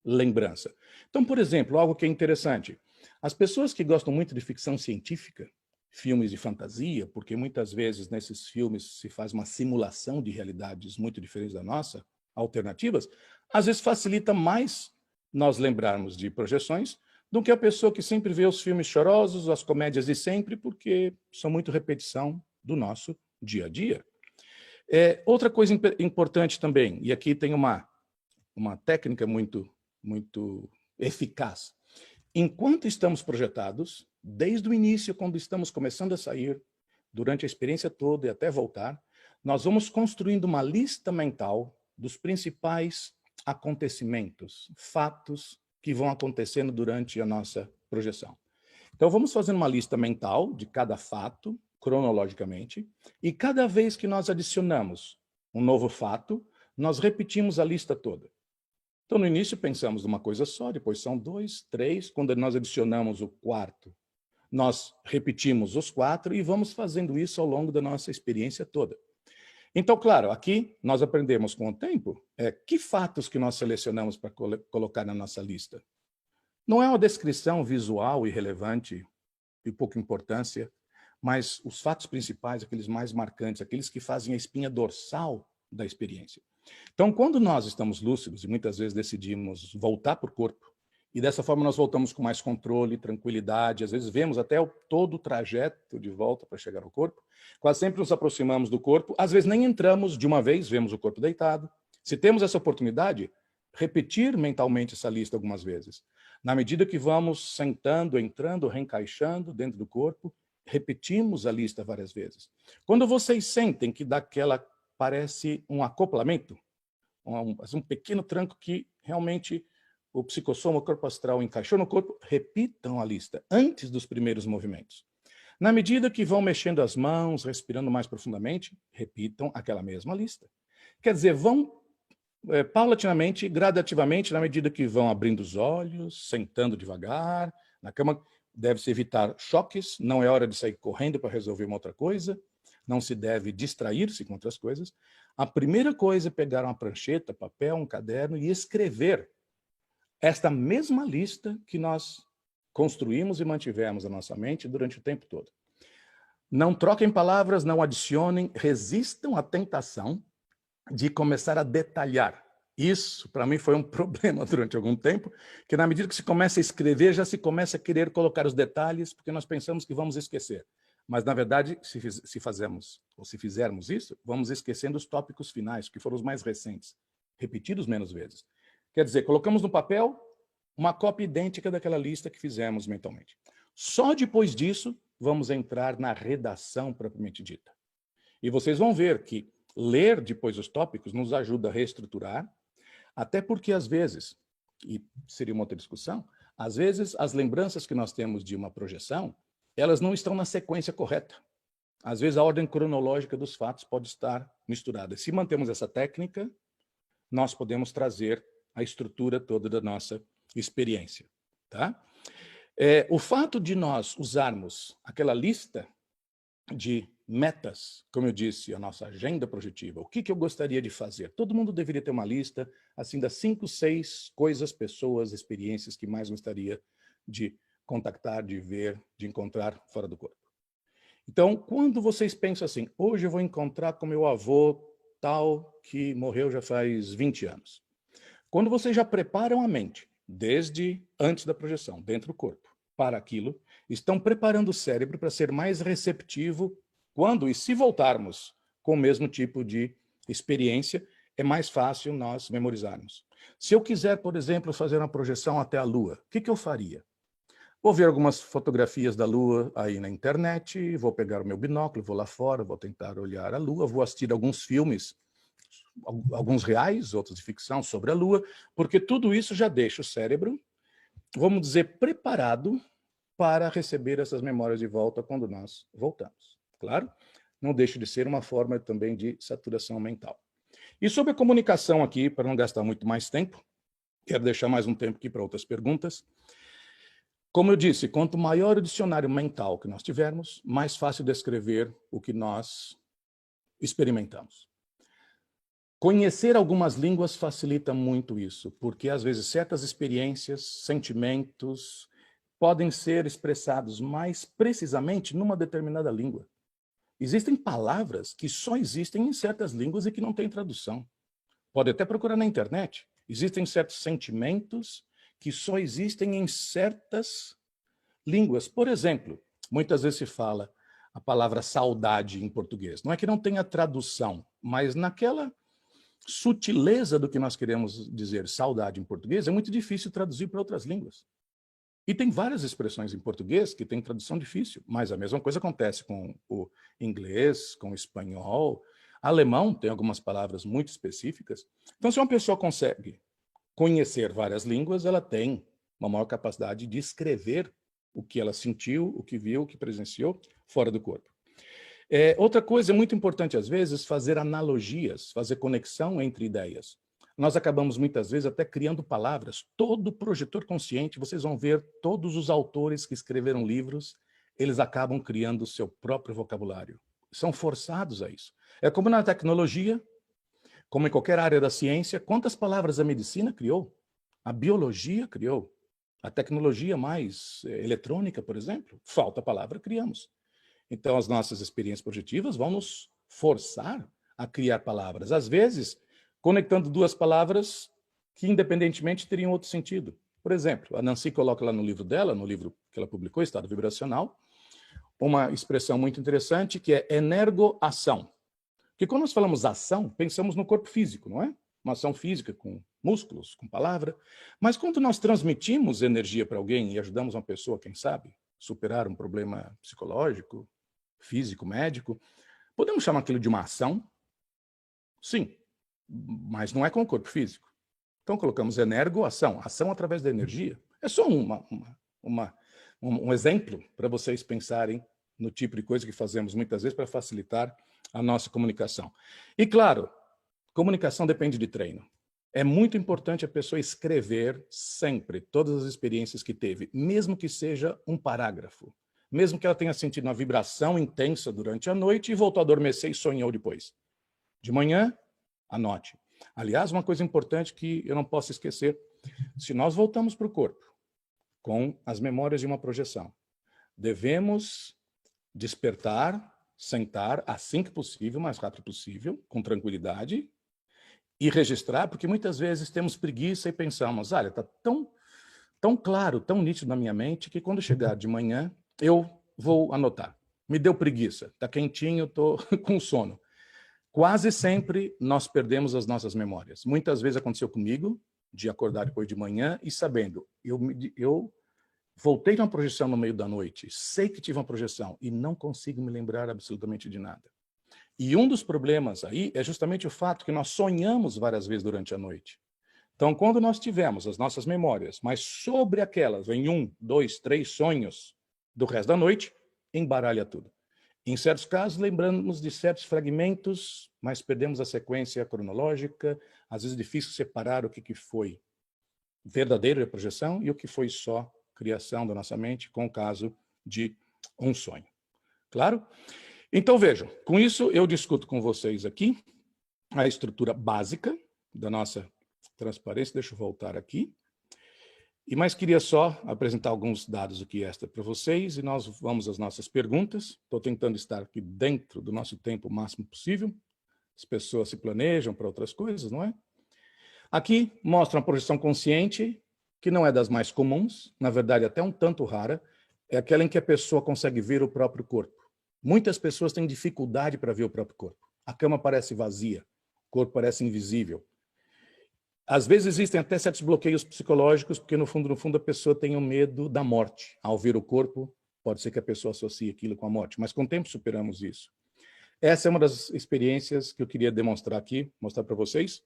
lembrança. Então, por exemplo, algo que é interessante. As pessoas que gostam muito de ficção científica, filmes de fantasia, porque muitas vezes nesses filmes se faz uma simulação de realidades muito diferentes da nossa, alternativas, às vezes facilita mais nós lembrarmos de projeções do que a pessoa que sempre vê os filmes chorosos, as comédias de sempre, porque são muito repetição do nosso dia a dia. Outra coisa importante também, e aqui tem uma técnica muito eficaz. Enquanto estamos projetados, desde o início, quando estamos começando a sair, durante a experiência toda e até voltar, nós vamos construindo uma lista mental dos principais acontecimentos, fatos que vão acontecendo durante a nossa projeção. Então, vamos fazendo uma lista mental de cada fato, cronologicamente, e cada vez que nós adicionamos um novo fato, nós repetimos a lista toda. Então, no início, pensamos numa coisa só, depois são 2, 3. Quando nós adicionamos o quarto, nós repetimos os 4 e vamos fazendo isso ao longo da nossa experiência toda. Então, claro, aqui nós aprendemos com o tempo que fatos que nós selecionamos para colocar na nossa lista. Não é uma descrição visual irrelevante, de pouca importância, mas os fatos principais, aqueles mais marcantes, aqueles que fazem a espinha dorsal da experiência. Então, quando nós estamos lúcidos e muitas vezes decidimos voltar para o corpo, e dessa forma nós voltamos com mais controle, tranquilidade, às vezes vemos até todo o trajeto de volta para chegar ao corpo, quase sempre nos aproximamos do corpo, às vezes nem entramos de uma vez, vemos o corpo deitado. Se temos essa oportunidade, repetir mentalmente essa lista algumas vezes. Na medida que vamos sentando, entrando, reencaixando dentro do corpo, repetimos a lista várias vezes. Quando vocês sentem que daquela parece um acoplamento, um pequeno tranco que realmente o psicossoma, o corpo astral encaixou no corpo, repitam a lista antes dos primeiros movimentos. Na medida que vão mexendo as mãos, respirando mais profundamente, repitam aquela mesma lista. Quer dizer, vão paulatinamente, gradativamente, na medida que vão abrindo os olhos, sentando devagar, na cama. Deve-se evitar choques, não é hora de sair correndo para resolver uma outra coisa, não se deve distrair-se com outras coisas. A primeira coisa é pegar uma prancheta, papel, um caderno e escrever esta mesma lista que nós construímos e mantivemos na nossa mente durante o tempo todo. Não troquem palavras, não adicionem, resistam à tentação de começar a detalhar. Isso, para mim, foi um problema durante algum tempo, que na medida que se começa a escrever, já se começa a querer colocar os detalhes, porque nós pensamos que vamos esquecer. Mas, na verdade, se fizermos isso, vamos esquecendo os tópicos finais, que foram os mais recentes, repetidos menos vezes. Quer dizer, colocamos no papel uma cópia idêntica daquela lista que fizemos mentalmente. Só depois disso, vamos entrar na redação propriamente dita. E vocês vão ver que ler depois os tópicos nos ajuda a reestruturar, até porque, às vezes, e seria uma outra discussão, às vezes as lembranças que nós temos de uma projeção, elas não estão na sequência correta. Às vezes a ordem cronológica dos fatos pode estar misturada. Se mantemos essa técnica, nós podemos trazer a estrutura toda da nossa experiência. Tá? O fato de nós usarmos aquela lista de metas, como eu disse, a nossa agenda projetiva, o que eu gostaria de fazer? Todo mundo deveria ter uma lista, assim, das 5, 6 coisas, pessoas, experiências que mais gostaria de contactar, de ver, de encontrar fora do corpo. Então, quando vocês pensam assim, hoje eu vou encontrar com meu avô tal que morreu já faz 20 anos. Quando vocês já preparam a mente, desde antes da projeção, dentro do corpo, para aquilo, estão preparando o cérebro para ser mais receptivo quando e se voltarmos com o mesmo tipo de experiência, é mais fácil nós memorizarmos. Se eu quiser, por exemplo, fazer uma projeção até a Lua, o que eu faria? Vou ver algumas fotografias da Lua aí na internet, vou pegar o meu binóculo, vou lá fora, vou tentar olhar a Lua, vou assistir alguns filmes, alguns reais, outros de ficção, sobre a Lua, porque tudo isso já deixa o cérebro, vamos dizer, preparado para receber essas memórias de volta quando nós voltamos. Claro, não deixa de ser uma forma também de saturação mental. E sobre a comunicação aqui, para não gastar muito mais tempo, quero deixar mais um tempo aqui para outras perguntas. Como eu disse, quanto maior o dicionário mental que nós tivermos, mais fácil descrever o que nós experimentamos. Conhecer algumas línguas facilita muito isso, porque às vezes certas experiências, sentimentos, podem ser expressados mais precisamente numa determinada língua. Existem palavras que só existem em certas línguas e que não têm tradução. Pode até procurar na internet. Existem certos sentimentos que só existem em certas línguas. Por exemplo, muitas vezes se fala a palavra saudade em português. Não é que não tenha tradução, mas naquela sutileza do que nós queremos dizer saudade em português, é muito difícil traduzir para outras línguas. E tem várias expressões em português que têm tradução difícil, mas a mesma coisa acontece com o inglês, com o espanhol. Alemão tem algumas palavras muito específicas. Então, se uma pessoa consegue conhecer várias línguas, ela tem uma maior capacidade de escrever o que ela sentiu, o que viu, o que presenciou fora do corpo. Outra coisa muito importante, às vezes, fazer analogias, fazer conexão entre ideias. Nós acabamos, muitas vezes, até criando palavras. Todo projetor consciente, vocês vão ver todos os autores que escreveram livros, eles acabam criando o seu próprio vocabulário. São forçados a isso. É como na tecnologia, como em qualquer área da ciência, quantas palavras a medicina criou? A biologia criou. A tecnologia mais eletrônica, por exemplo, falta a palavra, criamos. Então, as nossas experiências projetivas vão nos forçar a criar palavras. Às vezes, conectando duas palavras que, independentemente, teriam outro sentido. Por exemplo, a Nancy coloca lá no livro dela, no livro que ela publicou, Estado Vibracional, uma expressão muito interessante que é energoação. Porque quando nós falamos ação, pensamos no corpo físico, não é? Uma ação física com músculos, com palavra. Mas quando nós transmitimos energia para alguém e ajudamos uma pessoa, quem sabe, superar um problema psicológico, físico, médico, podemos chamar aquilo de uma ação? Sim, mas não é com o corpo físico. Então colocamos energoação, ação através da energia. É só um exemplo para vocês pensarem no tipo de coisa que fazemos muitas vezes para facilitar a nossa comunicação. E claro, comunicação depende de treino. É muito importante a pessoa escrever sempre todas as experiências que teve, mesmo que seja um parágrafo. Mesmo que ela tenha sentido uma vibração intensa durante a noite e voltou a adormecer e sonhou depois. De manhã, anote. Aliás, uma coisa importante que eu não posso esquecer, se nós voltamos para o corpo com as memórias de uma projeção, devemos despertar, sentar assim que possível, o mais rápido possível, com tranquilidade, e registrar, porque muitas vezes temos preguiça e pensamos, olha, está tão claro, tão nítido na minha mente, que quando chegar de manhã, eu vou anotar. Me deu preguiça, está quentinho, estou com sono. Quase sempre nós perdemos as nossas memórias. Muitas vezes aconteceu comigo, de acordar depois de manhã e sabendo, eu voltei de uma projeção no meio da noite, sei que tive uma projeção e não consigo me lembrar absolutamente de nada. E um dos problemas aí é justamente o fato que nós sonhamos várias vezes durante a noite. Então, quando nós tivemos as nossas memórias, mas sobre aquelas vem 1, 2, 3 sonhos do resto da noite, embaralha tudo. Em certos casos, lembramos de certos fragmentos, mas perdemos a sequência cronológica. Às vezes é difícil separar o que foi verdadeira projeção e o que foi só criação da nossa mente, com o caso de um sonho. Claro? Então, vejam, com isso eu discuto com vocês aqui a estrutura básica da nossa transparência. Deixa eu voltar aqui. Mas queria só apresentar alguns dados aqui extra para vocês e nós vamos às nossas perguntas. Estou tentando estar aqui dentro do nosso tempo o máximo possível. As pessoas se planejam para outras coisas, não é? Aqui mostra uma projeção consciente, que não é das mais comuns, na verdade até um tanto rara, é aquela em que a pessoa consegue ver o próprio corpo. Muitas pessoas têm dificuldade para ver o próprio corpo. A cama parece vazia, o corpo parece invisível. Às vezes existem até certos bloqueios psicológicos, porque no fundo a pessoa tem o medo da morte. Ao ver o corpo, pode ser que a pessoa associe aquilo com a morte, mas com o tempo superamos isso. Essa é uma das experiências que eu queria demonstrar aqui, mostrar para vocês,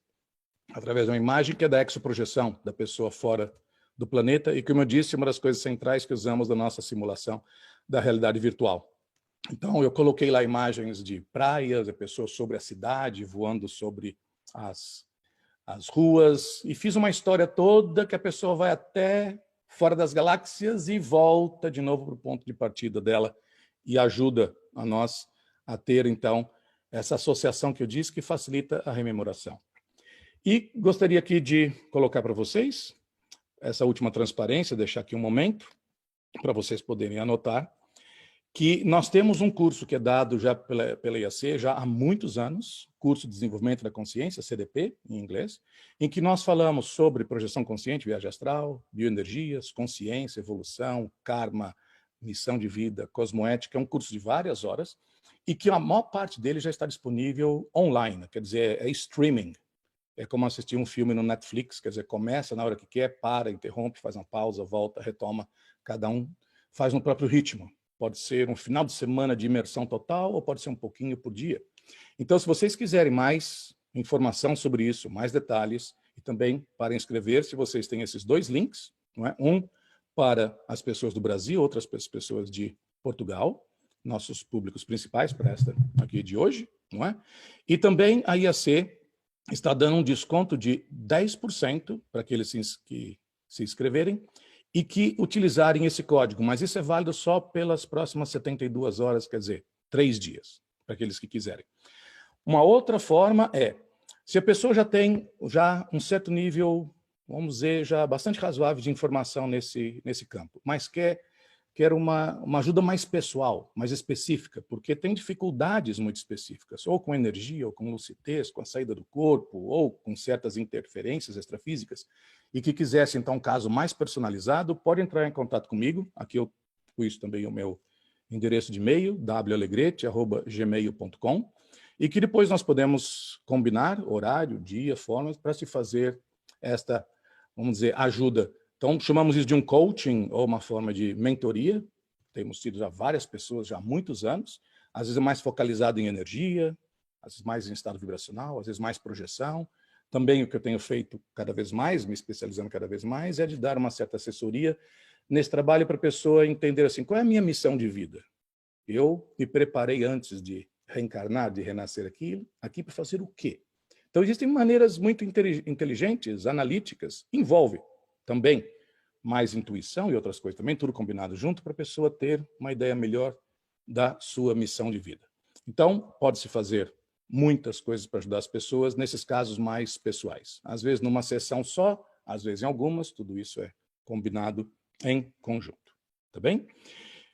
através de uma imagem que é da exoprojeção, da pessoa fora do planeta, e como eu disse, uma das coisas centrais que usamos da nossa simulação da realidade virtual. Então, eu coloquei lá imagens de praias, de pessoas sobre a cidade, voando sobre as ruas, e fiz uma história toda que a pessoa vai até fora das galáxias e volta de novo para o ponto de partida dela e ajuda a nós a ter, então, essa associação que eu disse que facilita a rememoração. E gostaria aqui de colocar para vocês essa última transparência, deixar aqui um momento para vocês poderem anotar, que nós temos um curso que é dado já pela IAC já há muitos anos, curso de Desenvolvimento da Consciência, CDP, em inglês, em que nós falamos sobre projeção consciente, viagem astral, bioenergias, consciência, evolução, karma, missão de vida, cosmoética. É um curso de várias horas e que a maior parte dele já está disponível online, quer dizer, é streaming. É como assistir um filme no Netflix, quer dizer, começa na hora que quer, para, interrompe, faz uma pausa, volta, retoma, cada um faz no próprio ritmo. Pode ser um final de semana de imersão total ou pode ser um pouquinho por dia. Então, se vocês quiserem mais informação sobre isso, mais detalhes, e também para inscrever-se, vocês têm esses dois links, não é? Um para as pessoas do Brasil, outras pessoas de Portugal, nossos públicos principais para esta aqui de hoje, não é? E também a IAC está dando um desconto de 10% para aqueles que se inscreverem, e que utilizarem esse código, mas isso é válido só pelas próximas 72 horas, quer dizer, 3 dias, para aqueles que quiserem. Uma outra forma é, se a pessoa já tem um certo nível, vamos dizer, já bastante razoável de informação nesse campo, mas quer uma ajuda mais pessoal, mais específica, porque tem dificuldades muito específicas, ou com energia, ou com lucidez, com a saída do corpo, ou com certas interferências extrafísicas, e que quisesse, então, um caso mais personalizado, pode entrar em contato comigo. Aqui eu pus também o meu endereço de e-mail, walegrete@gmail.com, e que depois nós podemos combinar horário, dia, formas, para se fazer esta, vamos dizer, ajuda. Então, chamamos isso de um coaching ou uma forma de mentoria. Temos tido já várias pessoas já há muitos anos, às vezes é mais focalizado em energia, às vezes mais em estado vibracional, às vezes mais projeção. Também o que eu tenho feito cada vez mais, me especializando cada vez mais, é de dar uma certa assessoria nesse trabalho para a pessoa entender assim, qual é a minha missão de vida? Eu me preparei antes de reencarnar, de renascer aqui para fazer o quê? Então, existem maneiras muito inteligentes, analíticas, envolve também mais intuição e outras coisas também, tudo combinado junto para a pessoa ter uma ideia melhor da sua missão de vida. Então, pode-se fazer muitas coisas para ajudar as pessoas nesses casos mais pessoais. Às vezes numa sessão só, às vezes em algumas, tudo isso é combinado em conjunto. Tá bem?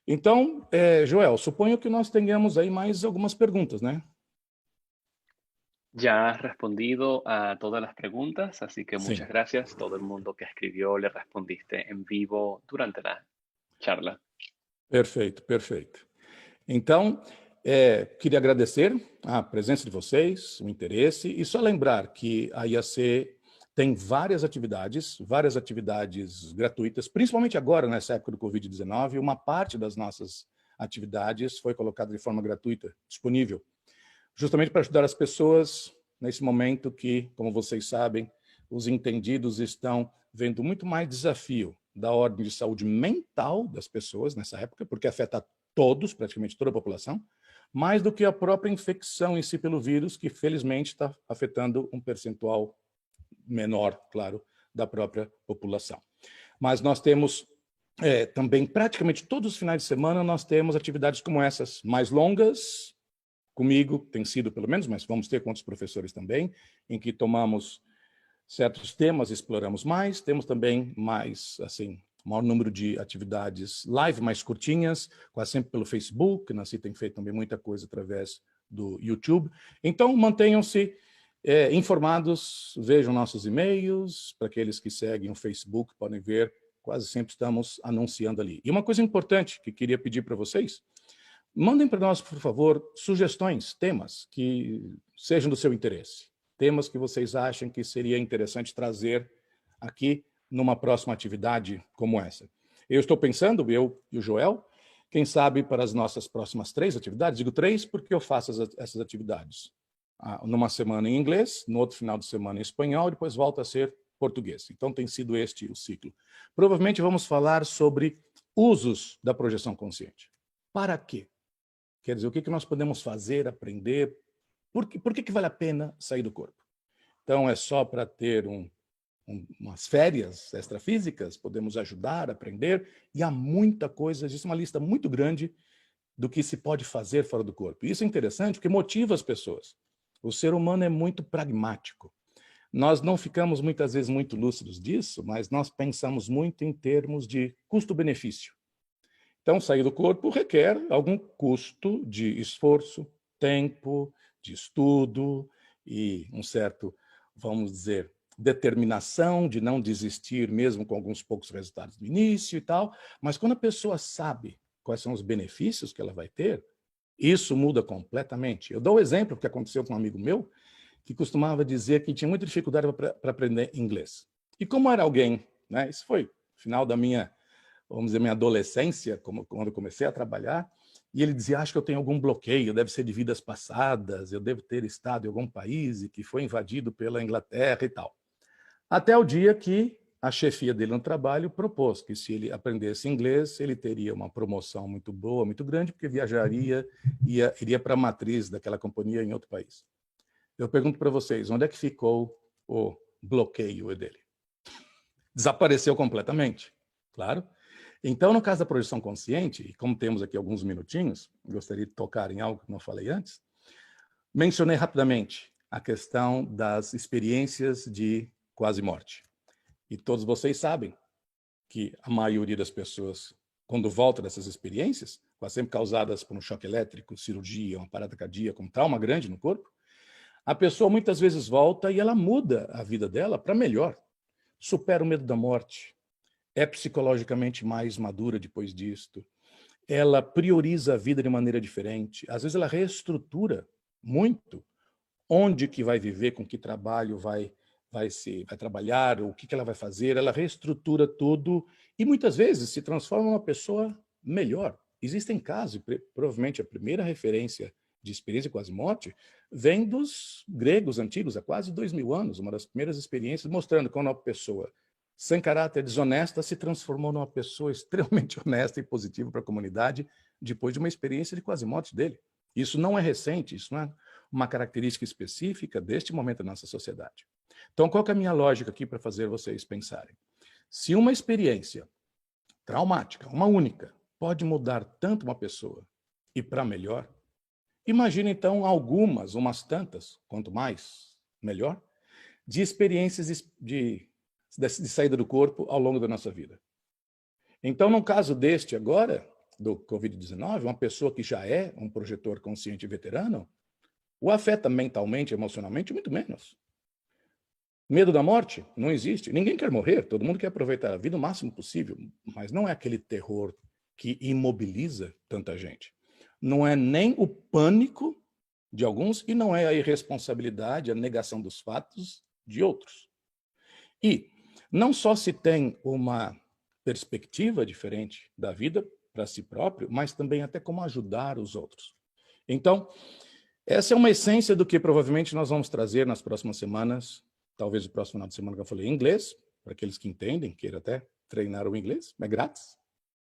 Então, Joel, suponho que nós tenhamos aí mais algumas perguntas, né? Ya has respondido a todas las preguntas, así que Sim. muchas gracias. Todo el mundo que escribió le respondiste en vivo durante la charla. Perfeito, perfeito. Então, queria agradecer a presença de vocês, o interesse, e só lembrar que a IAC tem várias atividades gratuitas, principalmente agora, nessa época do Covid-19, uma parte das nossas atividades foi colocada de forma gratuita, disponível, justamente para ajudar as pessoas nesse momento que, como vocês sabem, os entendidos estão vendo muito mais desafio da ordem de saúde mental das pessoas nessa época, porque afeta todos, praticamente toda a população, mais do que a própria infecção em si pelo vírus, que felizmente está afetando um percentual menor, claro, da própria população. Mas nós temos também, praticamente todos os finais de semana, nós temos atividades como essas, mais longas, comigo tem sido pelo menos, mas vamos ter com outros professores também, em que tomamos certos temas, exploramos mais, temos também mais, assim, maior número de atividades live, mais curtinhas, quase sempre pelo Facebook, Nancy tem feito também muita coisa através do YouTube. Então, mantenham-se informados, vejam nossos e-mails, para aqueles que seguem o Facebook, podem ver, quase sempre estamos anunciando ali. E uma coisa importante que queria pedir para vocês, mandem para nós, por favor, sugestões, temas que sejam do seu interesse. Temas que vocês acham que seria interessante trazer aqui numa próxima atividade como essa. Eu estou pensando, eu e o Joel, quem sabe para as nossas próximas 3 atividades, digo 3 porque eu faço essas atividades. Numa semana em inglês, no outro final de semana em espanhol, e depois volta a ser português. Então tem sido este o ciclo. Provavelmente vamos falar sobre usos da projeção consciente. Para quê? Quer dizer, o que nós podemos fazer, aprender? Por que vale a pena sair do corpo? Então, é só para ter umas férias extrafísicas? Podemos ajudar, aprender, e há muita coisa, existe uma lista muito grande do que se pode fazer fora do corpo. E isso é interessante porque motiva as pessoas. O ser humano é muito pragmático. Nós não ficamos muitas vezes muito lúcidos disso, mas nós pensamos muito em termos de custo-benefício. Então, sair do corpo requer algum custo de esforço, tempo, de estudo e um certo, vamos dizer, determinação de não desistir, mesmo com alguns poucos resultados no início e tal. Mas quando a pessoa sabe quais são os benefícios que ela vai ter, isso muda completamente. Eu dou um exemplo que aconteceu com um amigo meu, que costumava dizer que tinha muita dificuldade para aprender inglês. E como era alguém, né, isso foi no final da minha, vamos dizer, minha adolescência, quando eu comecei a trabalhar, e ele dizia, acho que eu tenho algum bloqueio, deve ser de vidas passadas, eu devo ter estado em algum país e que foi invadido pela Inglaterra e tal. Até o dia que a chefia dele no trabalho propôs que se ele aprendesse inglês, ele teria uma promoção muito boa, muito grande, porque viajaria, iria para a matriz daquela companhia em outro país. Eu pergunto para vocês, onde é que ficou o bloqueio dele? Desapareceu completamente. Claro. Então, no caso da projeção consciente, e como temos aqui alguns minutinhos, gostaria de tocar em algo que não falei antes, mencionei rapidamente a questão das experiências de quase morte. E todos vocês sabem que a maioria das pessoas, quando volta dessas experiências, quase sempre causadas por um choque elétrico, cirurgia, uma parada cardíaca, um trauma grande no corpo, a pessoa muitas vezes volta e ela muda a vida dela para melhor. Supera o medo da morte, é psicologicamente mais madura depois disto, ela prioriza a vida de maneira diferente, às vezes ela reestrutura muito onde que vai viver, com que trabalho vai trabalhar, o que ela vai fazer, ela reestrutura tudo e muitas vezes se transforma numa pessoa melhor. Existem casos, provavelmente a primeira referência de experiência quase morte vem dos gregos antigos, há quase 2000 anos, uma das primeiras experiências mostrando que uma pessoa sem caráter, desonesta, se transformou numa pessoa extremamente honesta e positiva para a comunidade depois de uma experiência de quase morte dele. Isso não é recente, isso não é uma característica específica deste momento da nossa sociedade. Então, qual que é a minha lógica aqui para fazer vocês pensarem? Se uma experiência traumática, uma única, pode mudar tanto uma pessoa e para melhor, imagine então algumas, umas tantas, quanto mais, melhor, de experiências de saída do corpo ao longo da nossa vida. Então, no caso deste agora, do Covid-19, uma pessoa que já é um projetor consciente veterano, o afeta mentalmente, emocionalmente, muito menos. Medo da morte? Não existe. Ninguém quer morrer, todo mundo quer aproveitar a vida o máximo possível, mas não é aquele terror que imobiliza tanta gente. Não é nem o pânico de alguns e não é a irresponsabilidade, a negação dos fatos de outros. E não só se tem uma perspectiva diferente da vida para si próprio, mas também até como ajudar os outros. Então, essa é uma essência do que provavelmente nós vamos trazer nas próximas semanas, talvez o próximo final de semana que eu falei em inglês, para aqueles que entendem, queiram até treinar o inglês, é grátis,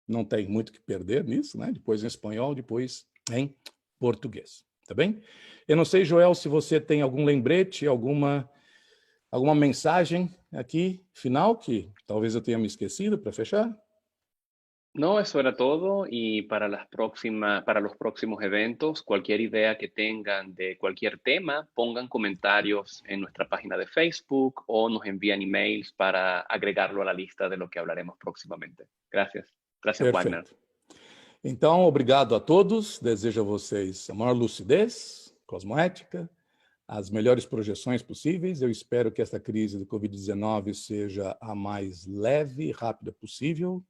não tem muito o que perder nisso, né? Depois em espanhol, depois em português, tá bem? Eu não sei, Joel, se você tem algum lembrete, alguma mensagem aqui, final, que talvez eu tenha me esquecido para fechar? No, eso era todo y para para los próximos eventos, cualquier idea que tengan de cualquier tema, pongan comentarios en nuestra página de Facebook o nos envían emails para agregarlo a la lista de lo que hablaremos próximamente. Gracias. Gracias, Wagner. Perfeito. Então, obrigado a todos. Desejo a vocês a maior lucidez, cosmoética, as melhores projeções possíveis. Eu espero que esta crise do Covid-19 seja a mais leve e rápida possível.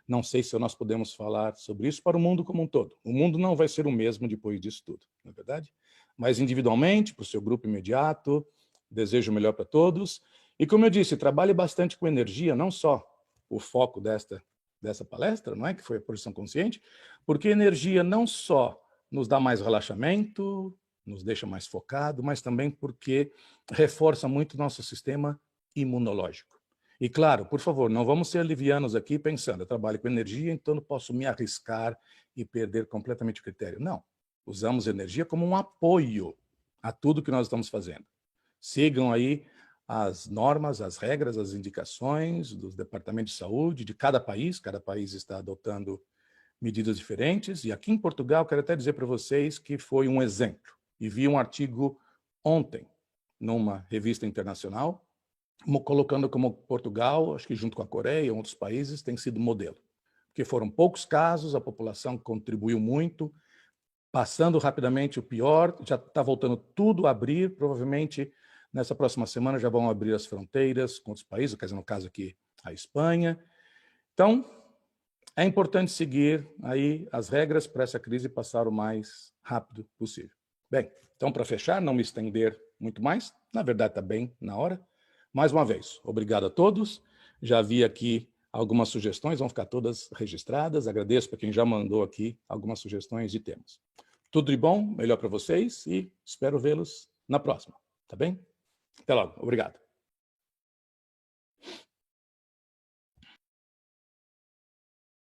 Não sei se nós podemos falar sobre isso para o mundo como um todo. O mundo não vai ser o mesmo depois disso tudo, não é verdade? Mas individualmente, para o seu grupo imediato, desejo o melhor para todos. E como eu disse, trabalhe bastante com energia, não só o foco dessa palestra, não é? Que foi a projeção consciente, porque energia não só nos dá mais relaxamento, nos deixa mais focado, mas também porque reforça muito o nosso sistema imunológico. E claro, por favor, não vamos ser livianos aqui pensando, eu trabalho com energia, então não posso me arriscar e perder completamente o critério. Não, usamos energia como um apoio a tudo que nós estamos fazendo. Sigam aí as normas, as regras, as indicações dos departamentos de saúde de cada país está adotando medidas diferentes, e aqui em Portugal, quero até dizer para vocês que foi um exemplo, e vi um artigo ontem, numa revista internacional, colocando como Portugal, acho que junto com a Coreia e outros países, tem sido modelo. Porque foram poucos casos, a população contribuiu muito, passando rapidamente o pior, já está voltando tudo a abrir, provavelmente nessa próxima semana já vão abrir as fronteiras com outros países, quer dizer, no caso aqui, a Espanha. Então, é importante seguir aí as regras para essa crise passar o mais rápido possível. Bem, então, para fechar, não me estender muito mais, na verdade está bem na hora. Mais uma vez, obrigado a todos. Já vi aqui algumas sugestões, vão ficar todas registradas. Agradeço para quem já mandou aqui algumas sugestões de temas. Tudo de bom, melhor para vocês e espero vê-los na próxima, tá bem? Até logo, obrigado.